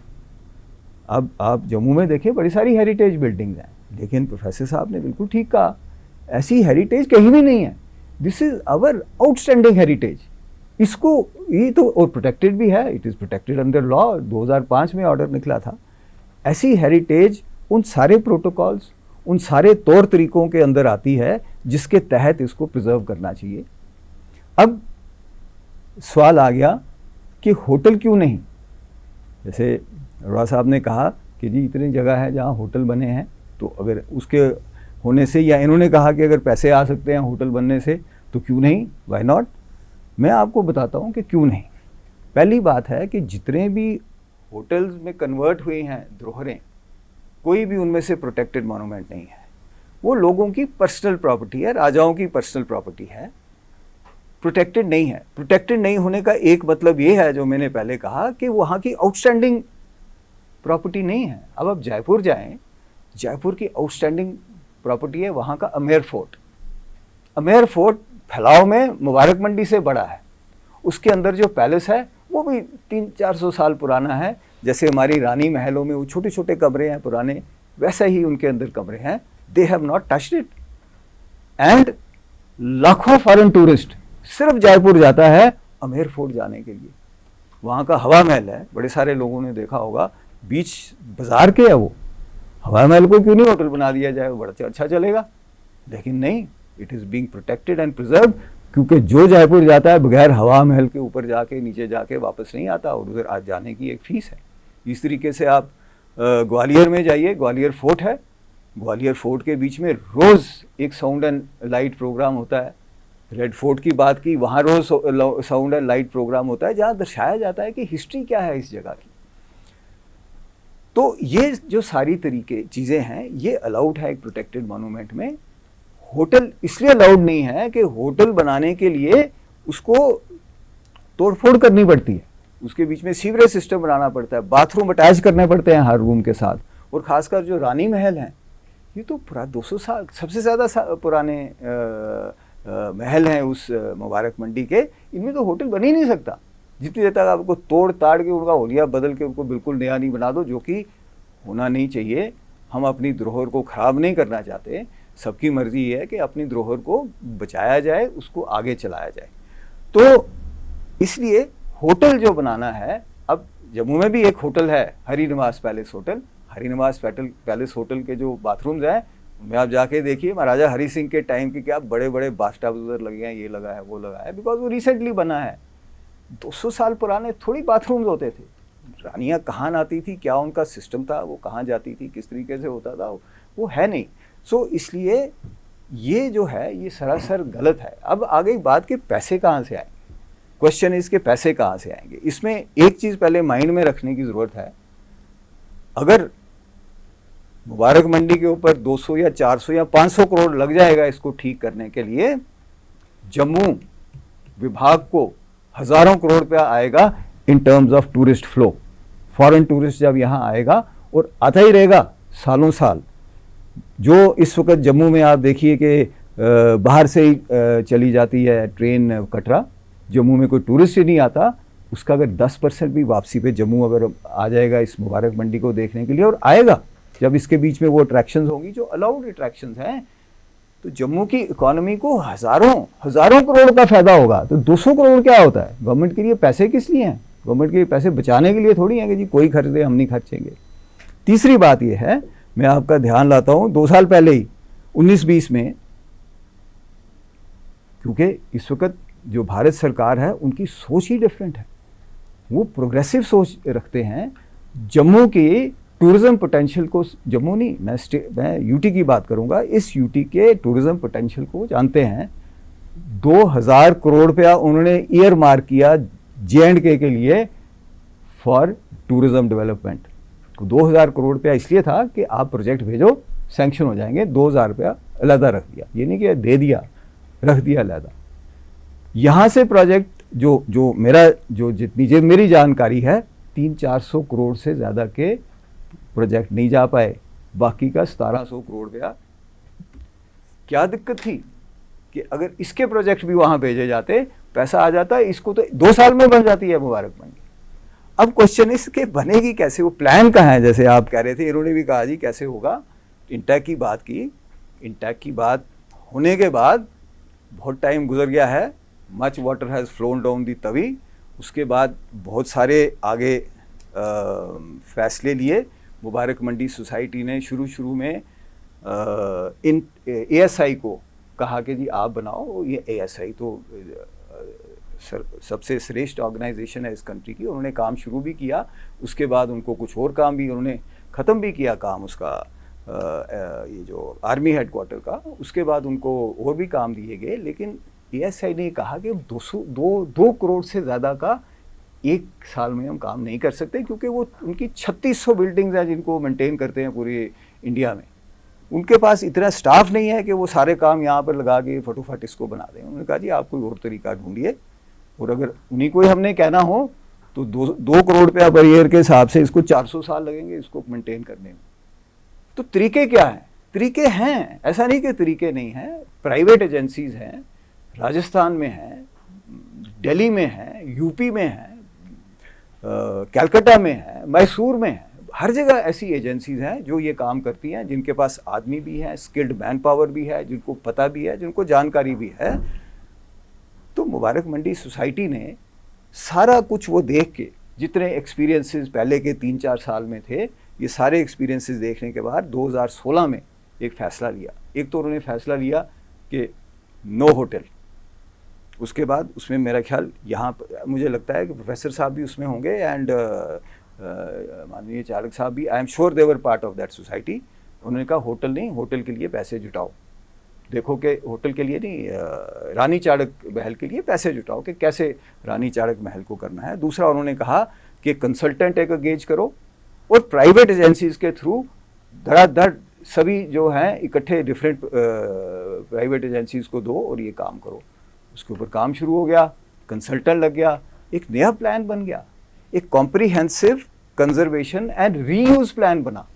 अब आप जम्मू में देखें बड़ी सारी हेरिटेज बिल्डिंग्स हैं, लेकिन प्रोफेसर साहब ने बिल्कुल ठीक कहा, ऐसी हेरिटेज कहीं भी नहीं है। This is our outstanding heritage. इसको ये तो और प्रोटेक्टेड भी है, it is protected under law, 2005 में ऑर्डर निकला था। ऐसी हेरिटेज उन सारे प्रोटोकॉल्स, उन सारे तौर तरीकों के अंदर आती है जिसके तहत इसको प्रिजर्व करना चाहिए। अब सवाल आ गया कि होटल क्यों नहीं? जैसे अरोड़ा साहब ने कहा कि जी इतनी जगह है जहाँ होटल बने हैं, तो अगर उसके होने से, या इन्होंने कहा कि अगर पैसे आ सकते हैं होटल बनने से तो क्यों नहीं, वाई नॉट। मैं आपको बताता हूँ कि क्यों नहीं। पहली बात है कि जितने भी होटल्स में कन्वर्ट हुई हैं धरोहरें, कोई भी उनमें से प्रोटेक्टेड मॉन्यूमेंट नहीं है। वो लोगों की पर्सनल प्रॉपर्टी है, राजाओं की पर्सनल प्रॉपर्टी है, प्रोटेक्टेड नहीं है। प्रोटेक्टेड नहीं होने का एक मतलब ये है, जो मैंने पहले कहा, कि वहाँ की आउटस्टैंडिंग प्रॉपर्टी नहीं है। अब आप जयपुर जाएं, जयपुर की आउटस्टैंडिंग प्रॉपर्टी है वहाँ का अमेर फोर्ट। अमेर फोर्ट फैलाव में मुबारक मंडी से बड़ा है। उसके अंदर जो पैलेस है वो भी 300-400 साल पुराना है। जैसे हमारी रानी महलों में वो छोटे छोटे कमरे हैं पुराने, वैसा ही उनके अंदर कमरे हैं। They have not touched it. And लाखों फॉरेन टूरिस्ट सिर्फ जयपुर जाता है अमेर फोर्ट जाने के लिए। वहाँ का हवा महल है, बड़े सारे लोगों ने देखा होगा, बीच बाजार के है वो। हवा महल को क्यों नहीं होटल बना दिया जाए, वो बड़ा अच्छा चलेगा। लेकिन नहीं, it is being protected and preserve, क्योंकि जो जयपुर जाता है बगैर हवा महल के ऊपर जाके नीचे जाके वापस नहीं आता, और उधर आज जाने की एक फ़ीस है। इस तरीके से आप ग्वालियर में जाइए, ग्वालियर फोर्ट है, ग्वालियर फोर्ट के बीच में रोज़ एक साउंड एंड लाइट प्रोग्राम होता है। रेड फोर्ट की बात की, वहाँ रोज़ साउंड एंड लाइट प्रोग्राम होता है, जहाँ दर्शाया जाता है कि हिस्ट्री क्या है इस जगह की। तो ये जो सारी तरीके चीज़ें हैं, ये अलाउड है एक प्रोटेक्टेड मॉन्यूमेंट में। होटल इसलिए अलाउड नहीं है कि होटल बनाने के लिए उसको तोड़फोड़ करनी पड़ती है, उसके बीच में सीवरेज सिस्टम बनाना पड़ता है, बाथरूम अटैच करने पड़ते हैं हर रूम के साथ। और ख़ासकर जो रानी महल हैं, ये तो पूरा 200 साल सबसे ज़्यादा पुराने महल हैं उस मुबारक मंडी के। इनमें तो होटल बन ही नहीं सकता जितनी देर तक आपको तोड़ ताड़ के उनका होलिया बदल के उनको बिल्कुल नया नहीं बना दो, जो कि होना नहीं चाहिए। हम अपनी धरोहर को ख़राब नहीं करना चाहते। सबकी मर्जी ये है कि अपनी धरोहर को बचाया जाए, उसको आगे चलाया जाए। तो इसलिए होटल जो बनाना है, अब जम्मू में भी एक होटल है, Hari Niwas palace hotel. Hari Niwas palace hotel के जो बाथरूम्स हैं, उनमें आप जाके देखिए, महाराजा हरी सिंह के टाइम के क्या बड़े बड़े बाथटब उधर लगे हैं, ये लगा है वो लगा है, बिकॉज वो रिसेंटली बना है। 200 साल पुराने थोड़ी बाथरूम्स होते थे। रानियाँ कहाँ आती थी, क्या उनका सिस्टम था, वो कहाँ जाती थी, किस तरीके से होता था, वो है नहीं। सो इसलिए ये जो है ये सरासर गलत है। अब आ गई बात कि पैसे कहाँ से आएंगे। क्वेश्चन इसके पैसे कहाँ से आएंगे। इसमें एक चीज़ पहले माइंड में रखने की ज़रूरत है। अगर मुबारक मंडी के ऊपर 200 या 400 या 500 करोड़ लग जाएगा इसको ठीक करने के लिए, जम्मू विभाग को हज़ारों करोड़ रुपया आएगा in terms of tourist flow. Foreign tourist जब यहाँ आएगा, और आता ही रहेगा सालों साल। जो इस वक्त जम्मू में आप देखिए कि बाहर से ही चली जाती है ट्रेन कटरा, जम्मू में कोई टूरिस्ट ही नहीं आता। उसका अगर 10% भी वापसी पे जम्मू अगर आ जाएगा इस मुबारक मंडी को देखने के लिए, और आएगा जब इसके बीच में वो अट्रैक्शंस होंगी जो अलाउड अट्रैक्शंस हैं, तो जम्मू की इकोनॉमी को हज़ारों करोड़ का फ़ायदा होगा। तो 200 करोड़ क्या होता है? गवर्नमेंट के लिए पैसे किस लिए हैं? गवर्नमेंट के लिए पैसे बचाने के लिए थोड़ी हैं कि जी कोई खर्च दे, हम नहीं खर्चेंगे। तीसरी बात ये है, मैं आपका ध्यान लाता हूँ 2 साल पहले ही 19-20 में, क्योंकि इस वक्त जो भारत सरकार है उनकी सोच ही डिफरेंट है। वो प्रोग्रेसिव सोच रखते हैं। जम्मू की टूरिज्म पोटेंशियल को, जम्मू नहीं, मैं यूटी की बात करूंगा, इस यूटी के टूरिज्म पोटेंशियल को जानते हैं। 2000 करोड़ रुपया उन्होंने ईयर मार्क किया J&K के लिए फॉर टूरिज्म डेवलपमेंट। 2000 करोड़ रुपया इसलिए था कि आप प्रोजेक्ट भेजो, सैंक्शन हो जाएंगे। 2000 रुपया अलहदा रख दिया, ये नहीं कि दे दिया, रख दिया अलहदा। यहाँ से प्रोजेक्ट जो जितनी मेरी जानकारी है 300-400 करोड़ से ज़्यादा के प्रोजेक्ट नहीं जा पाए, बाकी का 1700 करोड़ रुपया। क्या दिक्कत थी कि अगर इसके प्रोजेक्ट भी वहाँ भेजे जाते, पैसा आ जाता, इसको तो 2 साल में बन जाती है मुबारक मंडी। अब क्वेश्चन इसके बनेगी कैसे, वो प्लान कहाँ है, जैसे आप कह रहे थे, इन्होंने भी कहा जी कैसे होगा। इंटैक की बात की, इंटैक की बात होने के बाद बहुत टाइम गुजर गया है, much water has phloem down the Tawi. उसके बाद बहुत सारे आगे फैसले लिए। मुबारक मंडी सोसाइटी ने शुरू में इन ASI को कहा कि जी आप बनाओ, ये ASI तो सबसे श्रेष्ठ ऑर्गेनाइजेशन है इस कंट्री की। उन्होंने काम शुरू भी किया, उसके बाद उनको कुछ और काम भी उन्होंने ख़त्म भी किया काम उसका, ये जो आर्मी हेडक्वार्टर का। उसके बाद उनको और भी काम दिए गए, लेकिन ASI ने कहा कि 2 करोड़ से ज़्यादा का एक साल में हम काम नहीं कर सकते, क्योंकि वो उनकी 3600 बिल्डिंग्स हैं जिनको मेंटेन करते हैं पूरे इंडिया में। उनके पास इतना स्टाफ नहीं है कि वो सारे काम यहाँ पर लगा के फटोफट इसको बना दें। उन्होंने कहा जी आप कोई और तरीका ढूंढिए, और अगर उन्हीं को ही हमने कहना हो तो 2 करोड़ रुपया पर ईयर के हिसाब से इसको 400 साल लगेंगे इसको मेंटेन करने में। तो तरीके क्या हैं? तरीके हैं, ऐसा नहीं कि तरीके नहीं हैं। प्राइवेट एजेंसीज हैं, राजस्थान में हैं, दिल्ली में हैं, यूपी में हैं, कलकत्ता में है, मैसूर में है, हर जगह ऐसी एजेंसीज हैं जो ये काम करती हैं, जिनके पास आदमी भी है, स्किल्ड मैन पावर भी है, जिनको पता भी है, जिनको जानकारी भी है। तो मुबारक मंडी सोसाइटी ने सारा कुछ वो देख के, जितने एक्सपीरियंसेस पहले के 3-4 साल में थे, ये सारे एक्सपीरियंसेस देखने के बाद 2016 में एक फ़ैसला लिया। एक तो उन्होंने फ़ैसला लिया कि नो होटल। उसके बाद उसमें मेरा ख्याल यहाँ पर मुझे लगता है कि प्रोफेसर साहब भी उसमें होंगे, एंड माननीय चालक साहब भी, I am sure they were part of that society. उन्होंने कहा होटल नहीं, होटल के लिए पैसे जुटाओ। देखो कि होटल के लिए नहीं, रानी चाड़क महल के लिए पैसे जुटाओ कि कैसे रानी चाड़क महल को करना है। दूसरा उन्होंने कहा कि कंसल्टेंट एक एंगेज करो, और प्राइवेट एजेंसीज के थ्रू धड़ाधड़ सभी जो हैं इकट्ठे डिफरेंट प्राइवेट एजेंसीज को दो और ये काम करो। उसके ऊपर काम शुरू हो गया, कंसल्टेंट लग गया, एक नया प्लान बन गया, एक comprehensive conservation and reuse plan बना।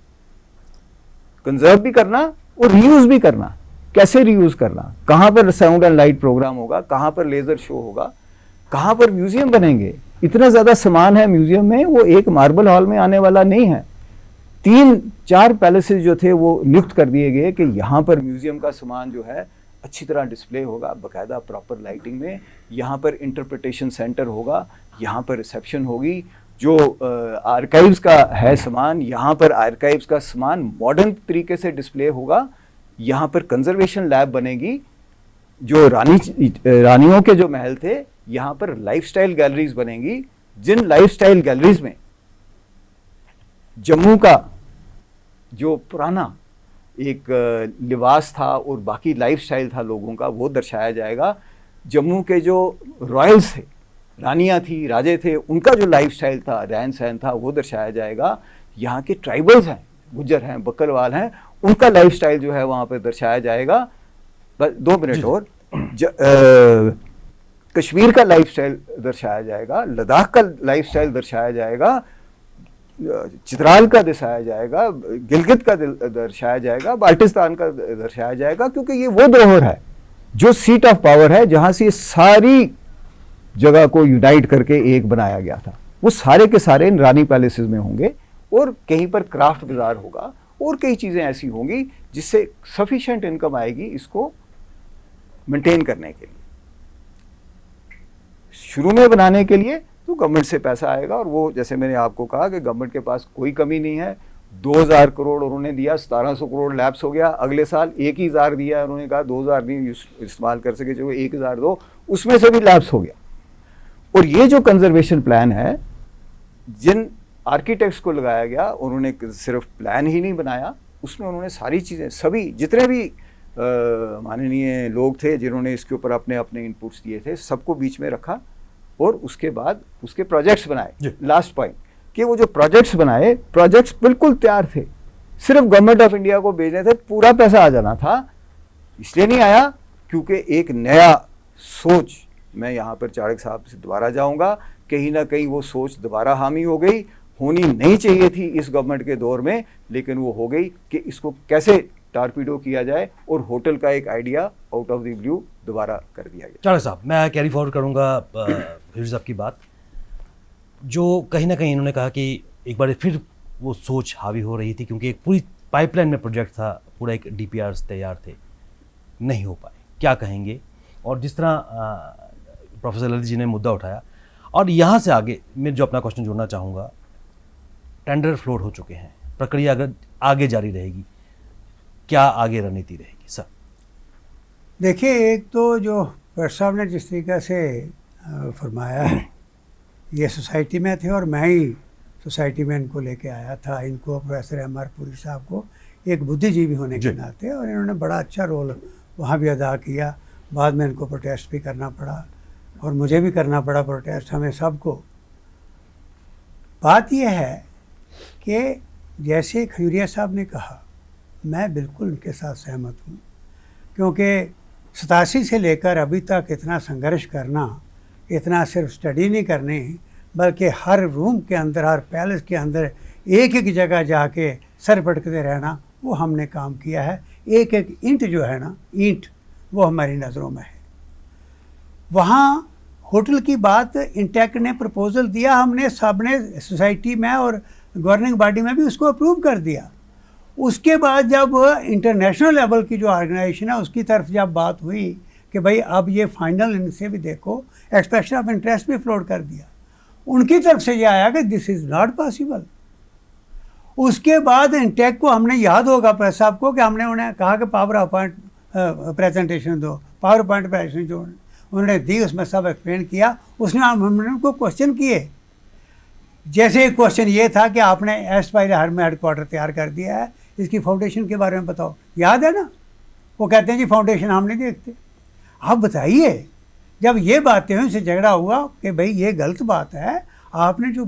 कंजर्व भी करना और रीयूज भी करना। कैसे रीयूज करना, कहाँ पर साउंड एंड लाइट प्रोग्राम होगा, कहाँ पर लेजर शो होगा, कहाँ पर म्यूजियम बनेंगे। इतना ज़्यादा सामान है म्यूजियम में, वो एक मार्बल हॉल में आने वाला नहीं है। 3-4 पैलेसेस जो थे वो नियुक्त कर दिए गए कि यहाँ पर म्यूजियम का सामान जो है अच्छी तरह डिस्प्ले होगा, बाकायदा प्रॉपर लाइटिंग में। यहाँ पर इंटरप्रिटेशन सेंटर होगा, यहाँ पर रिसेप्शन होगी। जो आर्काइव्स का है सामान, यहाँ पर आर्काइव्स का सामान मॉडर्न तरीके से डिस्प्ले होगा। यहाँ पर कंजर्वेशन लैब बनेगी। जो रानियों के जो महल थे, यहाँ पर लाइफस्टाइल गैलरीज बनेंगी, जिन लाइफस्टाइल गैलरीज में जम्मू का जो पुराना एक लिबास था और बाकी लाइफस्टाइल था लोगों का, वो दर्शाया जाएगा। जम्मू के जो रॉयल्स थे, रानियाँ थी, राजे थे, उनका जो लाइफस्टाइल था, रहन सहन था, वो दर्शाया जाएगा। यहाँ के ट्राइबल्स हैं, गुज्जर हैं, बकरवाल हैं, उनका लाइफस्टाइल जो है वहाँ पर दर्शाया जाएगा। बस 2 मिनट और। कश्मीर का लाइफस्टाइल दर्शाया जाएगा, लद्दाख का लाइफस्टाइल दर्शाया जाएगा, चित्राल का दर्शाया जाएगा, गिलगित का दर्शाया जाएगा, बाल्टिस्तान का दर्शाया जाएगा, क्योंकि ये वो धरोहर है जो सीट ऑफ पावर है, जहां से सारी जगह को यूनाइट करके एक बनाया गया था। वो सारे के सारे रानी पैलेसेस में होंगे, और कहीं पर क्राफ्ट बाजार होगा, और कई चीज़ें ऐसी होंगी जिससे सफिशिएंट इनकम आएगी इसको मेंटेन करने के लिए। शुरू में बनाने के लिए तो गवर्नमेंट से पैसा आएगा, और वो जैसे मैंने आपको कहा कि गवर्नमेंट के पास कोई कमी नहीं है। 2000 करोड़ उन्होंने दिया, 1700 करोड़ लैप्स हो गया। अगले साल 1000 दिया, उन्होंने कहा 2000 नहीं इस्तेमाल कर सके, जो 1000 दो, उसमें से भी लैप्स हो गया। और ये जो कंजर्वेशन प्लान है, जिन आर्किटेक्ट्स को लगाया गया, उन्होंने सिर्फ प्लान ही नहीं बनाया, उसमें उन्होंने सारी चीज़ें, सभी जितने भी माननीय लोग थे जिन्होंने इसके ऊपर अपने अपने इनपुट्स दिए थे, सबको बीच में रखा और उसके बाद उसके प्रोजेक्ट्स बनाए। लास्ट पॉइंट कि वो जो प्रोजेक्ट्स बनाए, प्रोजेक्ट्स बिल्कुल तैयार थे, सिर्फ गवर्नमेंट ऑफ इंडिया को भेजने थे, पूरा पैसा आ जाना था। इसलिए नहीं आया क्योंकि एक नया सोच, मैं यहाँ पर चाणक्य साहब से दोबारा जाऊँगा, कहीं ना कहीं वो सोच दोबारा हामी हो गई, होनी नहीं चाहिए थी इस गवर्नमेंट के दौर में, लेकिन वो हो गई कि इसको कैसे टारपीडो किया जाए और होटल का एक idea out of the blue दोबारा कर दिया गया। चाणक्य साहब, मैं कैरी फॉरवर्ड करूँगा खजूरी साहब की बात, जो कहीं ना कहीं इन्होंने कहा कि एक बार फिर वो सोच हावी हो रही थी, क्योंकि एक पूरी पाइपलाइन में प्रोजेक्ट था, पूरा एक DPRs तैयार थे, नहीं हो पाए, क्या कहेंगे? और जिस तरह प्रोफेसर ललित जी ने मुद्दा उठाया, और यहाँ से आगे मैं जो अपना क्वेश्चन जोड़ना चाहूँगा, टेंडर फ्लोट हो चुके हैं, प्रक्रिया अगर आगे जारी रहेगी, क्या आगे रणनीति रहेगी सर? देखिए, एक तो जो प्रोफेसर साहब ने जिस तरीक़े से फरमाया है, ये सोसाइटी में थे और मैं ही सोसाइटी में इनको लेके आया था, इनको, प्रोफेसर MR पुरी साहब को, एक बुद्धिजीवी होने के नाते, और इन्होंने बड़ा अच्छा रोल वहाँ भी अदा किया। बाद में इनको प्रोटेस्ट भी करना पड़ा और मुझे भी करना पड़ा प्रोटेस्ट, हमें सबको। बात यह है कि जैसे खजूरिया साहब ने कहा, मैं बिल्कुल उनके साथ सहमत हूँ, क्योंकि 87 से लेकर अभी तक इतना संघर्ष करना, इतना सिर्फ स्टडी नहीं करनी, बल्कि हर रूम के अंदर, हर पैलेस के अंदर एक एक जगह जाके सर पटकते रहना, वो हमने काम किया है। एक एक ईंट जो है ना, ईंट, वो हमारी नज़रों में है। वहाँ होटल की बात इंटेक ने प्रपोज़ल दिया, हमने सब ने सोसाइटी में और गवर्निंग बॉडी में भी उसको अप्रूव कर दिया। उसके बाद जब इंटरनेशनल लेवल की जो ऑर्गेनाइजेशन है उसकी तरफ जब बात हुई कि भाई अब ये फाइनल इनसे भी देखो, एक्सप्रेशन ऑफ इंटरेस्ट भी फ्लोट कर दिया, उनकी तरफ से ये आया कि दिस इज़ नॉट पॉसिबल। उसके बाद इंटेक को, हमने याद होगा प्रेस साहब को, कि हमने उन्हें कहा कि पावर पॉइंट प्रेजेंटेशन दो, पावर पॉइंट प्रेजेंटेशन जो उन्होंने दी उसमें सब एक्सप्लेन किया। उसमें हमने उनको क्वेश्चन किए, जैसे एक क्वेश्चन ये था कि आपने एस्ट बाई हर में हेडक्वार्टर तैयार कर दिया है, इसकी फाउंडेशन के बारे में बताओ, याद है ना? वो कहते हैं जी फाउंडेशन हम नहीं देखते। आप बताइए, जब ये बातें हुई, उससे झगड़ा हुआ कि भाई ये गलत बात है, आपने जो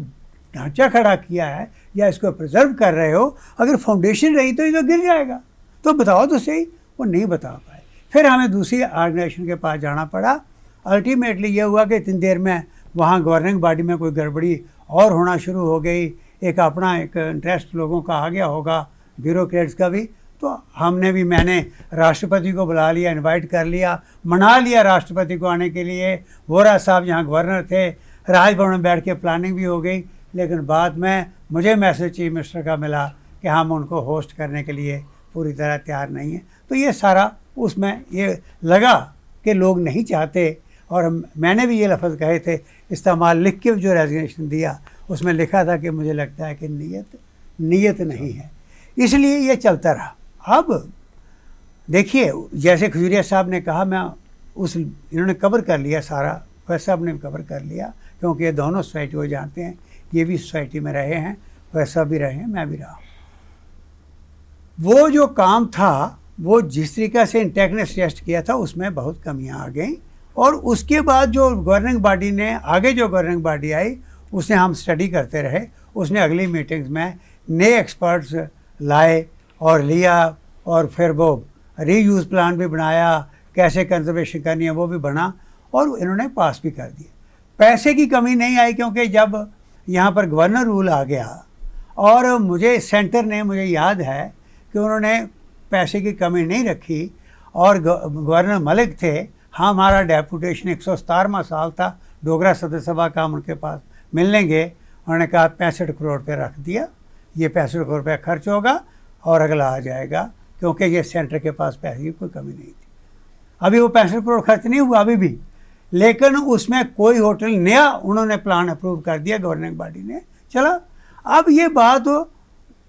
ढांचा खड़ा किया है या इसको प्रिजर्व कर रहे हो, अगर फाउंडेशन रही तो ये तो गिर जाएगा, तो बताओ तो सही। वो नहीं बता पाए, फिर हमें दूसरी ऑर्गेनाइजेशन के पास जाना पड़ा। अल्टीमेटली ये हुआ कि इतनी देर में वहाँ गवर्निंग बॉडी में कोई गड़बड़ी और होना शुरू हो गई, एक अपना एक इंटरेस्ट लोगों का आ गया होगा, ब्यूरोक्रेट्स का भी। तो हमने भी, मैंने राष्ट्रपति को बुला लिया, इनवाइट कर लिया, मना लिया राष्ट्रपति को आने के लिए। वोरा साहब यहाँ गवर्नर थे, राजभवन में बैठ के प्लानिंग भी हो गई, लेकिन बाद में मुझे मैसेज चीफ मिनिस्टर का मिला कि हम उनको होस्ट करने के लिए पूरी तरह तैयार नहीं हैं। तो ये सारा उसमें ये लगा कि लोग नहीं चाहते, और मैंने भी ये लफ्ज़ कहे थे इस्तेमाल, लिख के जो रेजिग्नेशन दिया उसमें लिखा था कि मुझे लगता है कि नीयत नहीं है, इसलिए ये चलता रहा। अब देखिए, जैसे खजूरिया साहब ने कहा, मैं इन्होंने कवर कर लिया सारा, फैज साहब ने कवर कर लिया, क्योंकि ये दोनों सोसाइटी को जानते हैं, ये भी सोसाइटी में रहे हैं, फैज साहब भी रहे हैं, मैं भी रहा हूँ। वो जो काम था, वो जिस तरीक़े से इंटेक ने सजेस्ट किया था उसमें बहुत कमियां आ गई, और उसके बाद जो गवर्निंग बॉडी ने, आगे जो गवर्निंग बॉडी आई, उसने हम स्टडी करते रहे, उसने अगली मीटिंग्स में नए एक्सपर्ट्स लाए और लिया, और फिर वो रीयूज़ प्लान भी बनाया, कैसे कंजर्वेशन करनी है वो भी बना, और इन्होंने पास भी कर दिया। पैसे की कमी नहीं आई, क्योंकि जब यहाँ पर गवर्नर रूल आ गया, और मुझे सेंटर ने, मुझे याद है कि उन्होंने पैसे की कमी नहीं रखी, और गवर्नर मलिक थे, हाँ, हमारा डेपुटेशन 117वां साल था, डोगरा सदस्य सभा का हम उनके पास मिलने गए, उन्होंने कहा 65 करोड़ रुपये रख दिया, ये 65 करोड़ रुपये खर्च होगा और अगला आ जाएगा, क्योंकि ये सेंटर के पास पैसे की कोई कमी नहीं थी। अभी वो 65 करोड़ खर्च नहीं हुआ अभी भी, लेकिन उसमें कोई होटल नया उन्होंने प्लान अप्रूव कर दिया गवर्निंग बॉडी ने, चला। अब ये बात,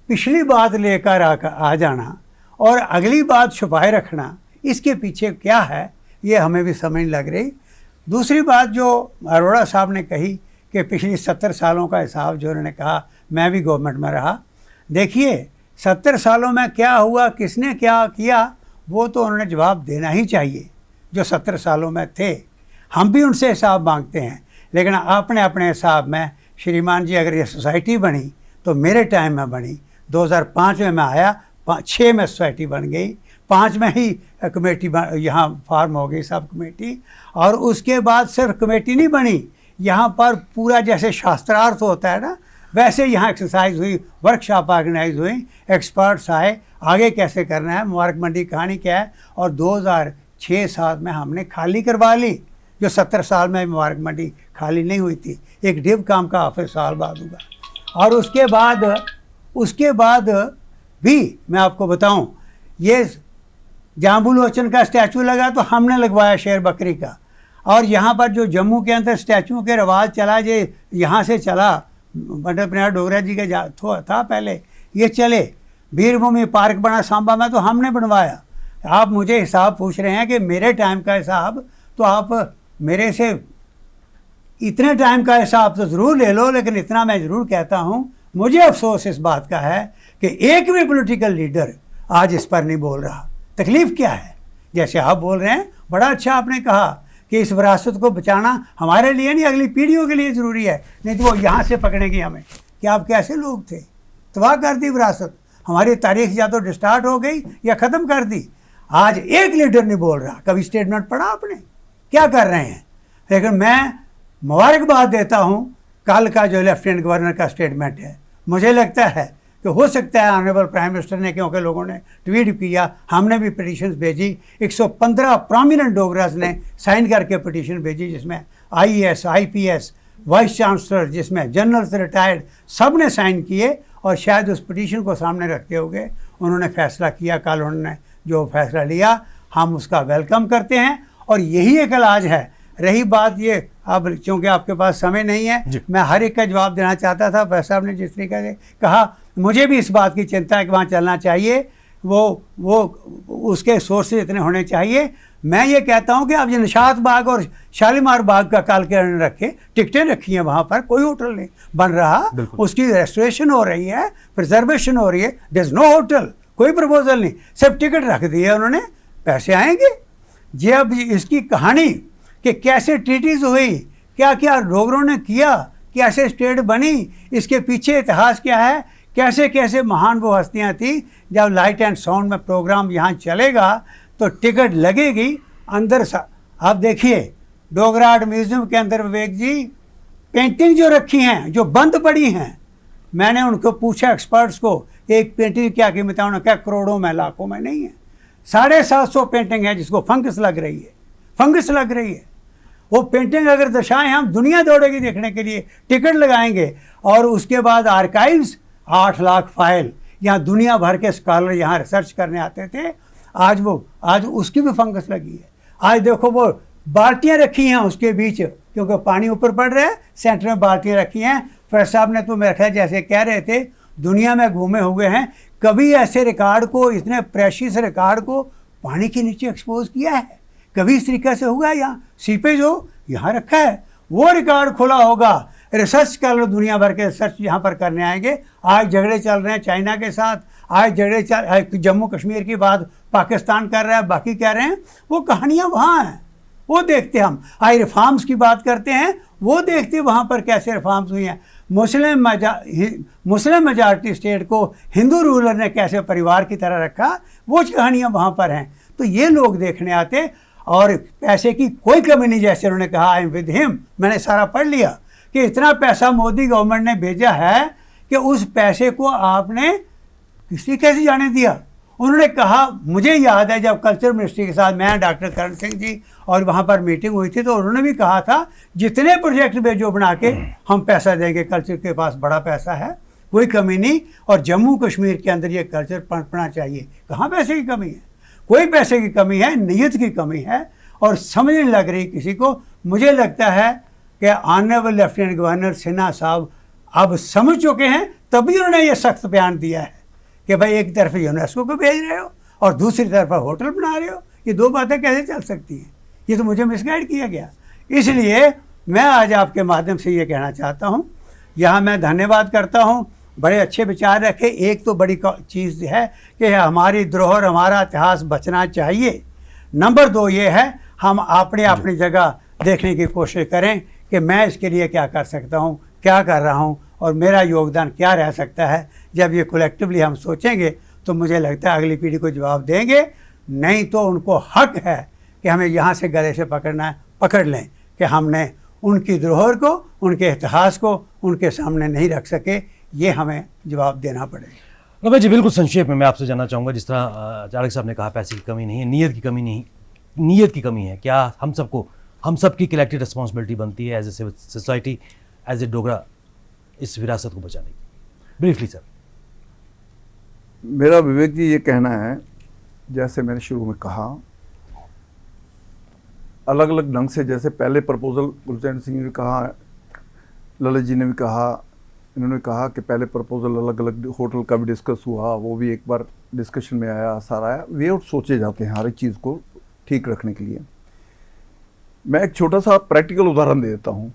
पिछली बात लेकर आ जाना और अगली बात छुपाए रखना, इसके पीछे क्या है ये हमें भी समझ लग रही। दूसरी बात जो अरोड़ा साहब ने कही कि पिछली 70 सालों का हिसाब जो उन्होंने कहा मैं भी गवर्नमेंट में रहा। देखिए 70 सालों में क्या हुआ, किसने क्या किया, वो तो उन्होंने जवाब देना ही चाहिए जो 70 सालों में थे। हम भी उनसे हिसाब मांगते हैं, लेकिन अपने अपने हिसाब में। श्रीमान जी, अगर ये सोसाइटी बनी तो मेरे टाइम में बनी, 2005 में मैं आया, 6 में सोसाइटी बन गई, 5 में ही कमेटी यहाँ फार्म हो गई, सब कमेटी। और उसके बाद सिर्फ कमेटी नहीं बनी, यहाँ पर पूरा जैसे शास्त्रार्थ होता है ना, वैसे यहाँ एक्सरसाइज हुई, वर्कशॉप ऑर्गेनाइज हुई, एक्सपर्ट्स आए, आगे कैसे करना है, मुबारक मंडी कहानी क्या है। और 2006-7 में हमने खाली करवा ली, जो 70 साल में मुबारक मंडी खाली नहीं हुई थी। एक डिव काम का ऑफिस साल बाद हुआ। और उसके बाद भी मैं आपको बताऊं, ये जाम्बू लोचन का स्टैचू लगा तो हमने लगवाया शेर बकरी का। और यहाँ पर जो जम्मू के अंदर स्टैचू के रवाज चला, जे यहाँ से चला, पंडित प्रहलाद डोगरा जी का था पहले, ये चले। वीरभूमि पार्क बना सांबा में तो हमने बनवाया। आप मुझे हिसाब पूछ रहे हैं कि मेरे टाइम का हिसाब, तो आप मेरे से इतने टाइम का हिसाब तो ज़रूर ले लो, लेकिन इतना मैं ज़रूर कहता हूँ, मुझे अफसोस इस बात का है कि एक भी पॉलिटिकल लीडर आज इस पर नहीं बोल रहा। तकलीफ़ क्या है? जैसे आप बोल रहे हैं, बड़ा अच्छा आपने कहा कि इस विरासत को बचाना हमारे लिए नहीं, अगली पीढ़ियों के लिए ज़रूरी है, नहीं तो वो यहाँ से पकड़ेंगे हमें कि आप कैसे लोग थे। तबाह कर दी विरासत, हमारी तारीख या तो डिस्टार्ट हो गई या ख़त्म कर दी। आज एक लीडर नहीं बोल रहा। कभी स्टेटमेंट पढ़ा आपने? क्या कर रहे हैं? लेकिन मैं मुबारकबाद देता हूँ कल का जो लेफ्टिनेंट गवर्नर का स्टेटमेंट है। मुझे लगता है कि हो सकता है ऑनरेबल प्राइम मिनिस्टर ने, क्योंकि लोगों ने ट्वीट किया, हमने भी पिटीशंस भेजी, 115 प्रोमिनेंट डोगरास ने साइन करके पिटीशन भेजी, जिसमें IAS, IPS, वाइस चांसलर, जिसमें जनरल्स रिटायर्ड, सब ने साइन किए। और शायद उस पिटीशन को सामने रखते हुए उन्होंने फैसला किया। कल उन्होंने जो फैसला लिया, हम उसका वेलकम करते हैं और यही एक इलाज है। रही बात ये, अब चूँकि आपके पास समय नहीं है, मैं हर एक का जवाब देना चाहता था। भाई साहब ने जिस तरीके से कहा, मुझे भी इस बात की चिंता है कि वहाँ चलना चाहिए, वो उसके सोर्सेज इतने होने चाहिए। मैं ये कहता हूँ कि अब ये निशात बाग और शालीमार बाग का काल के रखे, टिकटें रखी हैं वहाँ पर, कोई होटल नहीं बन रहा, उसकी रेस्टोरेशन हो रही है, प्रिजर्वेशन हो रही है, देयर इज नो होटल, कोई प्रपोजल नहीं, सिर्फ टिकट रख दिए उन्होंने, पैसे आएंगे। ये अब इसकी कहानी कि कैसे ट्रीटीज हुई, क्या क्या डोगरों ने किया, कैसे स्टेट बनी, इसके पीछे इतिहास क्या है, कैसे कैसे महान वो हस्तियाँ थी। जब लाइट एंड साउंड में प्रोग्राम यहाँ चलेगा तो टिकट लगेगी अंदर। आप देखिए डोगरा आर्ट म्यूजियम के अंदर विवेक जी पेंटिंग जो रखी हैं, जो बंद पड़ी हैं, मैंने उनको पूछा एक्सपर्ट्स को, एक पेंटिंग की क्या कीमत है? उन्होंने कहा करोड़ों में, लाखों में नहीं है। 750 पेंटिंग है जिसको फंगस लग रही है, फंगस लग रही है। वो पेंटिंग अगर दर्शाएं, हम दुनिया दौड़ेगी देखने के लिए, टिकट लगाएंगे। और उसके बाद आर्काइव्स, 8 लाख फाइल, यहाँ दुनिया भर के स्कॉलर यहाँ रिसर्च करने आते थे। आज उसकी भी फंगस लगी है। आज देखो वो बाल्टियाँ रखी हैं उसके बीच, क्योंकि पानी ऊपर पड़ रहा है, सेंटर में बाल्टियाँ रखी हैं। फिर साहब ने तो मेरे ख्याल जैसे कह रहे थे, दुनिया में घूमे हुए हैं, कभी ऐसे रिकॉर्ड को, इतने प्रेशियस रिकॉर्ड को पानी के नीचे एक्सपोज किया है? कभी इस तरीके से हुआ? यहाँ सीपेज हो, यहाँ रखा है, वो रिकॉर्ड खुला होगा। रिसर्च कर लो, दुनिया भर के रिसर्च यहाँ पर करने आएंगे। आज झगड़े चल रहे हैं चाइना के साथ, आज झगड़े जम्मू कश्मीर की बात पाकिस्तान कर रहा है, बाकी कह रहे हैं, वो कहानियाँ वहाँ हैं, वो देखते हम। आज रिफॉर्म्स की बात करते हैं, वो देखते वहाँ पर कैसे रिफॉर्म्स हुई हैं। मुस्लिम मेजॉरिटी स्टेट को हिंदू रूलर ने कैसे परिवार की तरह रखा, वो कहानियाँ वहाँ पर हैं। तो ये लोग देखने आते, और पैसे की कोई कमी नहीं। जैसे उन्होंने कहा, आई एम विद हिम, मैंने सारा पढ़ लिया कि इतना पैसा मोदी गवर्नमेंट ने भेजा है कि उस पैसे को आपने किसी कैसे जाने दिया। उन्होंने कहा, मुझे याद है जब कल्चर मिनिस्ट्री के साथ मैं, डॉक्टर करण सिंह जी और वहाँ पर मीटिंग हुई थी, तो उन्होंने भी कहा था जितने प्रोजेक्ट भेजो बना के हम पैसा देंगे, कल्चर के पास बड़ा पैसा है, कोई कमी नहीं। और जम्मू कश्मीर के अंदर ये कल्चर पनपना चाहिए। कहाँ पैसे की कमी है? कोई पैसे की कमी है, नीयत की कमी है, और समझ नहीं लग रही किसी को। मुझे लगता है कि ऑनरेबल लेफ्टिनेंट गवर्नर सिन्हा साहब अब समझ चुके हैं, तभी उन्होंने ये सख्त बयान दिया है कि भाई एक तरफ यूनेस्को को भेज रहे हो और दूसरी तरफ होटल बना रहे हो, ये दो बातें कैसे चल सकती हैं? ये तो मुझे मिसगाइड किया गया। इसलिए मैं आज आपके माध्यम से ये कहना चाहता हूँ, यहाँ मैं धन्यवाद करता हूँ बड़े अच्छे विचार रखे। एक तो बड़ी चीज़ है कि हमारी धरोहर, हमारा इतिहास बचना चाहिए। नंबर 2 ये है, हम अपनी जगह देखने की कोशिश करें कि मैं इसके लिए क्या कर सकता हूँ, क्या कर रहा हूँ और मेरा योगदान क्या रह सकता है। जब ये कलेक्टिवली हम सोचेंगे तो मुझे लगता है अगली पीढ़ी को जवाब देंगे। नहीं तो उनको हक है कि हमें यहाँ से गले से पकड़ना है, पकड़ लें कि हमने उनकी धरोहर को, उनके इतिहास को उनके सामने नहीं रख सके। ये हमें जवाब देना पड़ेगा। रमेश जी, बिल्कुल संक्षेप में मैं आपसे जानना चाहूँगा, जिस तरह चाणक्य साहब ने कहा पैसे की कमी नहीं है, नीयत की कमी नहीं, नीयत की कमी है। क्या हम सबकी कलेक्टिव रिस्पॉन्सिबिलिटी बनती है as a civil society, as a Dogra, इस विरासत को बचाने की? Briefly sir. मेरा विवेक जी ये कहना है, जैसे मैंने शुरू में कहा, अलग अलग ढंग से, जैसे पहले प्रपोजल गुलचैन सिंह ने कहा, ललित जी ने भी कहा, इन्होंने कहा कि पहले प्रपोजल अलग अलग होटल का भी डिस्कस हुआ, वो भी एक बार डिस्कशन में आया, सारा आया, वे आउट सोचे जाते हैं हर एक चीज़ को ठीक रखने के लिए। मैं एक छोटा सा प्रैक्टिकल उदाहरण दे देता हूँ।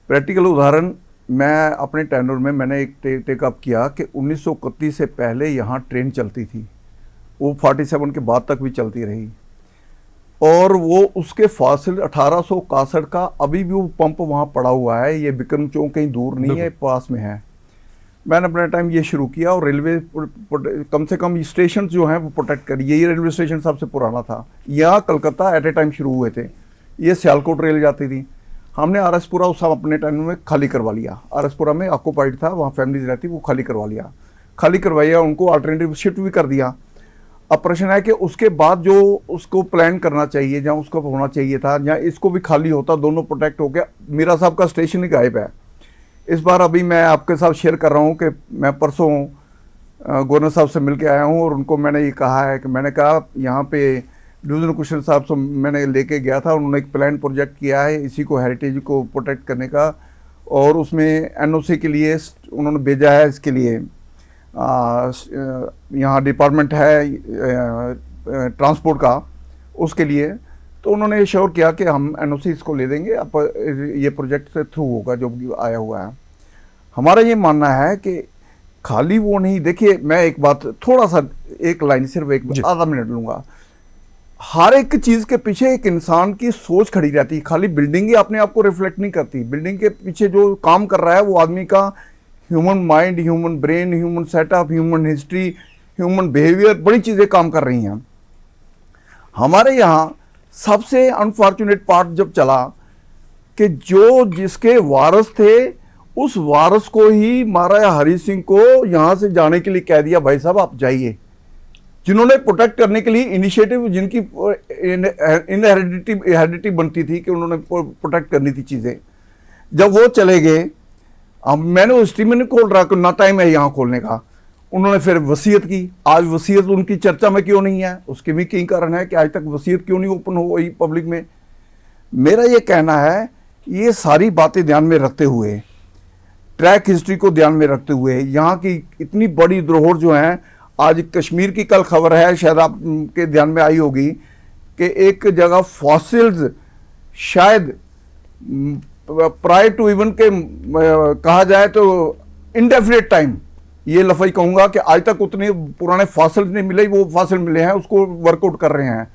प्रैक्टिकल उदाहरण, मैं अपने टेन्योर में मैंने एक टेकअप किया कि 1931 से पहले यहाँ ट्रेन चलती थी, वो 47 के बाद तक भी चलती रही, और वो उसके फासिल 1861 का अभी भी वो पंप वहाँ पड़ा हुआ है। ये विक्रम चौक कहीं दूर नहीं है, पास में है। मैंने अपने टाइम ये शुरू किया और रेलवे कम से कम स्टेशन जो हैं वो प्रोटेक्ट करी। यही रेलवे स्टेशन सबसे पुराना था। यहाँ कलकत्ता एट ए टाइम शुरू हुए थे, ये सियालकोट रेल जाती थी। हमने आरएसपुरा उस अपने टाइम में खाली करवा लिया। आरएसपुरा में ऑक्यूपाइड था, वहाँ फैमिलीज रहती, वो खाली करवा लिया। खाली करवाया, उनको अल्टरनेटिव शिफ्ट भी कर दिया। अब प्रश्न है कि उसके बाद जो उसको प्लान करना चाहिए, जहाँ उसको होना चाहिए था, जहाँ इसको भी खाली होता, दोनों प्रोटेक्ट हो गया। मीरा साहब का स्टेशन ही गायब है इस बार। अभी मैं आपके साथ शेयर कर रहा हूँ कि मैं परसों गवर्नर साहब से मिल के आया हूँ और उनको मैंने ये कहा है कि मैंने कहा यहाँ पे डिवीजनल क्वेश्चन साहब से मैंने लेके गया था, उन्होंने एक प्लान प्रोजेक्ट किया है इसी को, हेरिटेज को प्रोटेक्ट करने का, और उसमें एनओसी के लिए उन्होंने भेजा है। इसके लिए यहाँ डिपार्टमेंट है ट्रांसपोर्ट का, उसके लिए तो उन्होंने श्योर किया कि हम एनओसी इसको ले देंगे, अब ये प्रोजेक्ट से थ्रू होगा जो भी आया हुआ है। हमारा ये मानना है कि खाली वो नहीं। देखिए, मैं एक बात थोड़ा सा, एक लाइन, सिर्फ एक आधा मिनट लूँगा। हर एक चीज़ के पीछे एक इंसान की सोच खड़ी रहती है। खाली बिल्डिंग ही अपने आप को रिफ्लेक्ट नहीं करती। बिल्डिंग के पीछे जो काम कर रहा है वो आदमी का human mind, human brain, human setup, human history, human behaviour, बड़ी चीज़ें काम कर रही हैं। हमारे यहाँ सबसे अनफॉर्चुनेट पार्ट जब चला कि जो जिसके वारस थे उस वारस को ही महाराजा हरि सिंह को यहाँ से जाने के लिए कह दिया, भाई साहब आप जाइए। जिन्होंने प्रोटेक्ट करने के लिए इनिशिएटिव, जिनकी हेरिडिटी बनती थी कि उन्होंने प्रोटेक्ट करनी थी चीज़ें, जब वो चले गए, अब मैंने हिस्ट्री में नहीं खोल रहा कि ना टाइम है यहाँ खोलने का, उन्होंने फिर वसीयत की। आज वसीयत उनकी चर्चा में क्यों नहीं है, उसके भी कई कारण है कि आज तक वसीयत क्यों नहीं ओपन हो गई पब्लिक में। मेरा ये कहना है, ये सारी बातें ध्यान में रखते हुए, ट्रैक हिस्ट्री को ध्यान में रखते हुए, यहाँ की इतनी बड़ी धरोहर जो है, आज कश्मीर की कल खबर है, शायद आपके ध्यान में आई होगी कि एक जगह फॉसिल्स शायद प्रायर टू इवन के कहा जाए तो इंडेफिनिट टाइम, ये लफाई कहूँगा कि आज तक उतने पुराने फॉसिल्स नहीं मिले, वो फॉसिल मिले हैं, उसको वर्कआउट कर रहे हैं।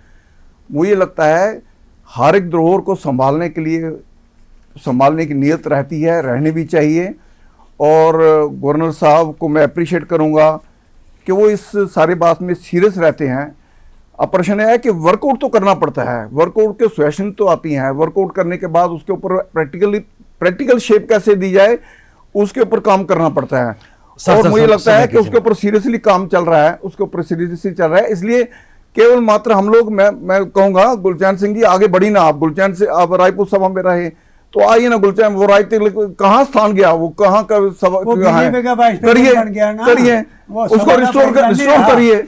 मुझे लगता है हर एक धरोहर को संभालने के लिए, संभालने की नीयत रहती है, रहनी भी चाहिए। और गवर्नर साहब को मैं अप्रिशिएट करूँगा कि वो इस सारे बात में सीरियस रहते हैं। अब प्रश्न है कि वर्कआउट तो करना पड़ता है, वर्कआउट के सजेशन तो आती हैं, वर्कआउट करने के बाद उसके ऊपर प्रैक्टिकल शेप कैसे दी जाए उसके ऊपर काम करना पड़ता है। और मुझे लगता है कि उसके ऊपर सीरियसली काम चल रहा है, उसके ऊपर सीरियसली चल रहा है। इसलिए केवल मात्र हम लोग, मैं कहूँगा गुलचैन सिंह जी आगे बढ़ी ना, आप गुलचैन से, आप रायपुर सभा में रहे तो आइए ना गुलचैन, वो राजनीतिक कहाँ स्थान गया, वो कहाँ का करिए, उसको रिस्टोर करिए।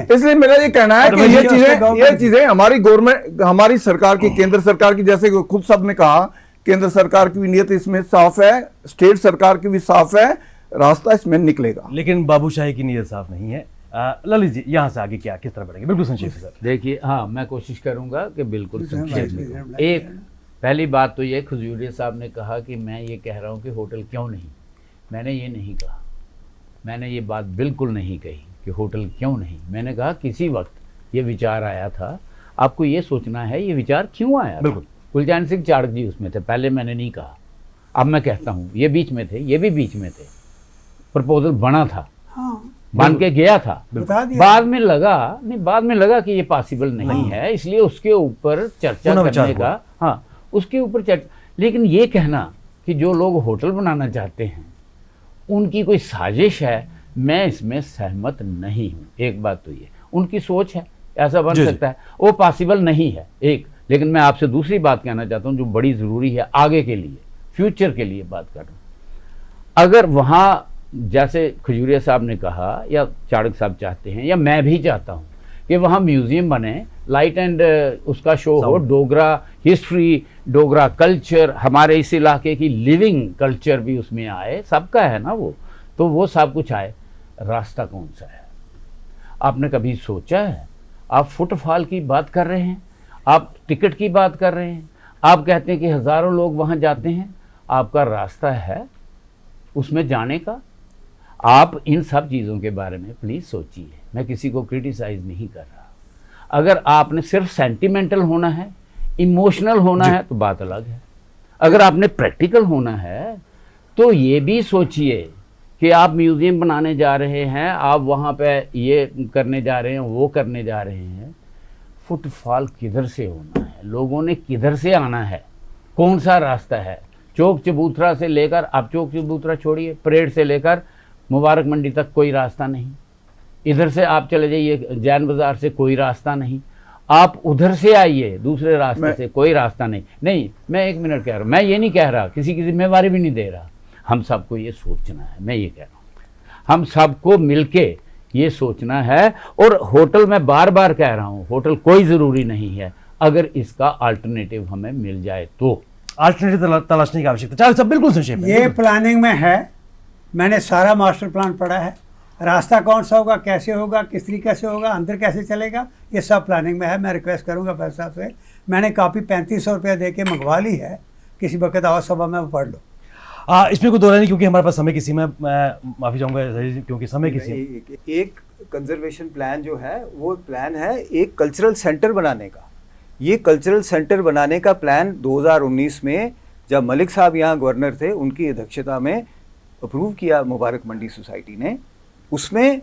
इसलिए मेरा ये कहना है कि ये चीजें हमारी गवर्नमेंट, हमारी सरकार की, केंद्र सरकार की, जैसे खुद सब ने कहा, केंद्र सरकार की भी नीयत इसमें साफ है, स्टेट सरकार की भी साफ है, रास्ता इसमें निकलेगा। लेकिन बाबूशाही की नीयत साफ नहीं है। ललित जी, यहाँ से आगे क्या किस तरह बढ़ेंगे? बिल्कुल संक्षेप से सर। देखिए, हाँ, मैं कोशिश करूंगा कि बिल्कुल संक्षेप में। पहली बात तो ये, खजूरिया साहब ने कहा कि मैं ये कह रहा हूँ कि होटल क्यों नहीं। मैंने ये नहीं कहा, मैंने ये बात बिल्कुल नहीं कही कि होटल क्यों नहीं। मैंने कहा किसी वक्त ये विचार आया था, आपको ये सोचना है ये विचार क्यों आया। बिल्कुल। गुलचैन सिंह चाड़क जी उसमें थे, पहले मैंने नहीं कहा, अब मैं कहता हूँ ये बीच में थे, ये भी बीच में थे। प्रपोजल बना था, हाँ, बन के गया था, बता दिया। बाद में लगा कि ये पॉसिबल नहीं है, इसलिए उसके ऊपर चर्चा पुनः विचार करने का, हाँ उसके ऊपर चर्चा। लेकिन ये कहना कि जो लोग होटल बनाना चाहते हैं उनकी कोई साजिश है, मैं इसमें सहमत नहीं हूँ। एक बात तो ये उनकी सोच है, ऐसा बन सकता है, वो पॉसिबल नहीं है एक। लेकिन मैं आपसे दूसरी बात कहना चाहता हूँ जो बड़ी ज़रूरी है आगे के लिए, फ्यूचर के लिए बात कर रहा हूँ। अगर वहाँ जैसे खजूरिया साहब ने कहा या चाड़क साहब चाहते हैं या मैं भी चाहता हूँ कि वहाँ म्यूज़ियम बने, लाइट एंड उसका शो हो, डोगरा हिस्ट्री, डोगरा कल्चर, हमारे इस इलाके की लिविंग कल्चर भी उसमें आए, सबका है ना वो, तो वो सब कुछ आए। रास्ता कौन सा है? आपने कभी सोचा है? आप फुटफॉल की बात कर रहे हैं, आप टिकट की बात कर रहे हैं, आप कहते हैं कि हज़ारों लोग वहाँ जाते हैं, आपका रास्ता है उसमें जाने का? आप इन सब चीज़ों के बारे में प्लीज़ सोचिए। मैं किसी को क्रिटिसाइज़ नहीं कर रहा। अगर आपने सिर्फ सेंटिमेंटल होना है, इमोशनल होना है तो बात अलग है। अगर आपने प्रैक्टिकल होना है तो ये भी सोचिए कि आप म्यूज़ियम बनाने जा रहे हैं, आप वहाँ पे ये करने जा रहे हैं, वो करने जा रहे हैं, फुटफॉल किधर से होना है, लोगों ने किधर से आना है, कौन सा रास्ता है? चौक चबूतरा से लेकर, आप चौक चबूतरा छोड़िए, परेड से लेकर मुबारक मंडी तक कोई रास्ता नहीं। इधर से आप चले जाइए जैन बाज़ार से कोई रास्ता नहीं, आप उधर से आइए दूसरे रास्ते से कोई रास्ता नहीं। मैं एक मिनट कह रहा हूँ, मैं ये नहीं कह रहा, किसी की जिम्मेवारी भी नहीं दे रहा। हम सबको ये सोचना है, मैं ये कह रहा हूँ हम सबको मिलके ये सोचना है। और होटल, मैं बार बार कह रहा हूँ, होटल कोई ज़रूरी नहीं है, अगर इसका अल्टरनेटिव हमें मिल जाए तो। अल्टरनेटिव तलाशने की आवश्यकता। चलो सब बिल्कुल संक्षेप में। ये प्लानिंग में है, मैंने सारा मास्टर प्लान पढ़ा है। रास्ता कौन सा होगा, कैसे होगा, किस तरीके से होगा, अंदर कैसे चलेगा, ये सब प्लानिंग में है। मैं रिक्वेस्ट करूंगा भाई साहब से, मैंने कॉपी 3500 रुपया दे के मंगवा ली है, किसी वक्त आओ सभा में वो पढ़ लो। इसमें कोई दो राय नहीं, क्योंकि हमारे पास समय की सीमा, मैं माफ़ी चाहूँगा क्योंकि समय की सीमा। एक कंजर्वेशन प्लान जो है वो प्लान है एक कल्चरल सेंटर बनाने का। ये कल्चरल सेंटर बनाने का प्लान 2019 में जब मलिक साहब यहाँ गवर्नर थे, उनकी अध्यक्षता में अप्रूव किया मुबारक मंडी सोसाइटी ने। उसमें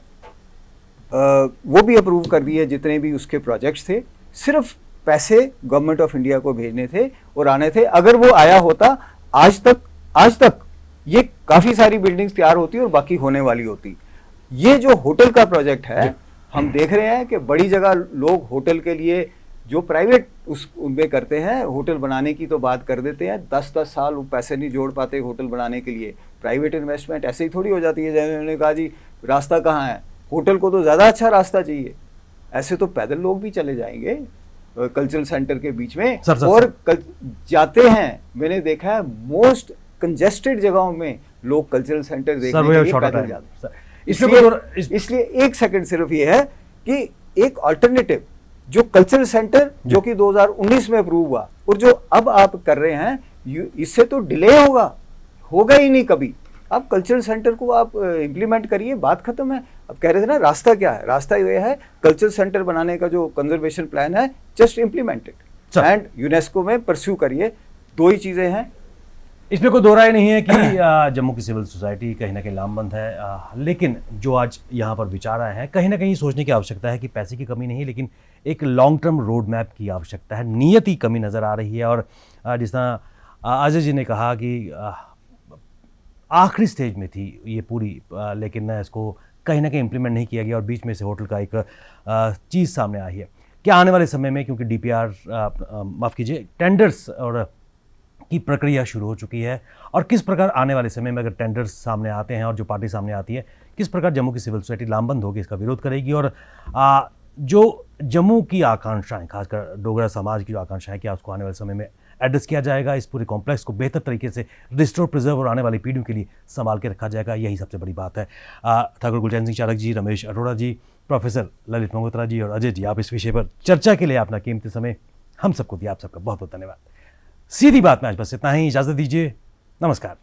वो भी अप्रूव कर दिए जितने भी उसके प्रोजेक्ट्स थे, सिर्फ पैसे गवर्नमेंट ऑफ इंडिया को भेजने थे और आने थे। अगर वो आया होता आज तक ये काफ़ी सारी बिल्डिंग्स तैयार होती और बाकी होने वाली होती। ये जो होटल का प्रोजेक्ट है, हम देख रहे हैं कि बड़ी जगह लोग होटल के लिए जो प्राइवेट उनमें करते हैं, होटल बनाने की तो बात कर देते हैं, 10-10 साल वो पैसे नहीं जोड़ पाते होटल बनाने के लिए। प्राइवेट इन्वेस्टमेंट ऐसे ही थोड़ी हो जाती है। जैसे उन्होंने कहा जी रास्ता कहाँ है, होटल को तो ज़्यादा अच्छा रास्ता चाहिए। ऐसे तो पैदल लोग भी चले जाएंगे कल्चरल सेंटर के बीच में और जाते हैं। मैंने देखा है मोस्ट कंजेस्टेड जगहों में लोग कल्चरल सेंटर देखने के लिए पैदल जाते हैं। इसलिए एक सेकंड सिर्फ ये है कि एक अल्टरनेटिव जो कल्चरल सेंटर जो कि 2019 में अप्रूव हुआ और जो अब आप कर रहे हैं, इससे तो डिले होगा ही नहीं कभी। आप कल्चरल सेंटर को आप इम्प्लीमेंट करिए, बात खत्म है। अब कह रहे थे ना रास्ता क्या है, रास्ता ये है कल्चरल सेंटर बनाने का जो कंजर्वेशन प्लान है, जस्ट इम्प्लीमेंटेड एंड यूनेस्को में परस्यू करिए। दो ही चीज़ें हैं, इसमें कोई दो राय नहीं है कि जम्मू की सिविल सोसाइटी कहीं ना कहीं लामबंद है। लेकिन जो आज यहाँ पर विचार आए हैं, कहीं ना कहीं सोचने की आवश्यकता है कि पैसे की कमी नहीं, लेकिन एक लॉन्ग टर्म रोड मैप की आवश्यकता है। नियत की कमी नज़र आ रही है। और जिस तरह अजय जी ने कहा कि आखिरी स्टेज में थी ये पूरी, लेकिन इसको कहीं ना कहीं इम्प्लीमेंट नहीं किया गया और बीच में से होटल का एक चीज़ सामने आई है। क्या आने वाले समय में, क्योंकि DPR माफ़ कीजिए टेंडर्स और की प्रक्रिया शुरू हो चुकी है, और किस प्रकार आने वाले समय में अगर टेंडर्स सामने आते हैं और जो पार्टी सामने आती है, किस प्रकार जम्मू की सिविल सोसाइटी लामबंद होगी, इसका विरोध करेगी। और जो जम्मू की आकांक्षाएं, खासकर डोगरा समाज की जो आकांक्षाएं, क्या उसको आने वाले समय में एड्रेस किया जाएगा, इस पूरे कॉम्प्लेक्स को बेहतर तरीके से रिस्टोर, प्रिजर्व और आने वाली पीढ़ियों के लिए संभाल के रखा जाएगा, यही सबसे बड़ी बात है। ठाकुर गुलचैन सिंह चाड़क जी, रमेश अरोड़ा जी, प्रोफेसर ललित मंगोत्रा जी और अजय जी, आप इस विषय पर चर्चा के लिए अपना कीमती समय हम सबको दिया, आप सबका बहुत बहुत धन्यवाद। सीधी बात में आज बस इतना ही, इजाजत दीजिए, नमस्कार।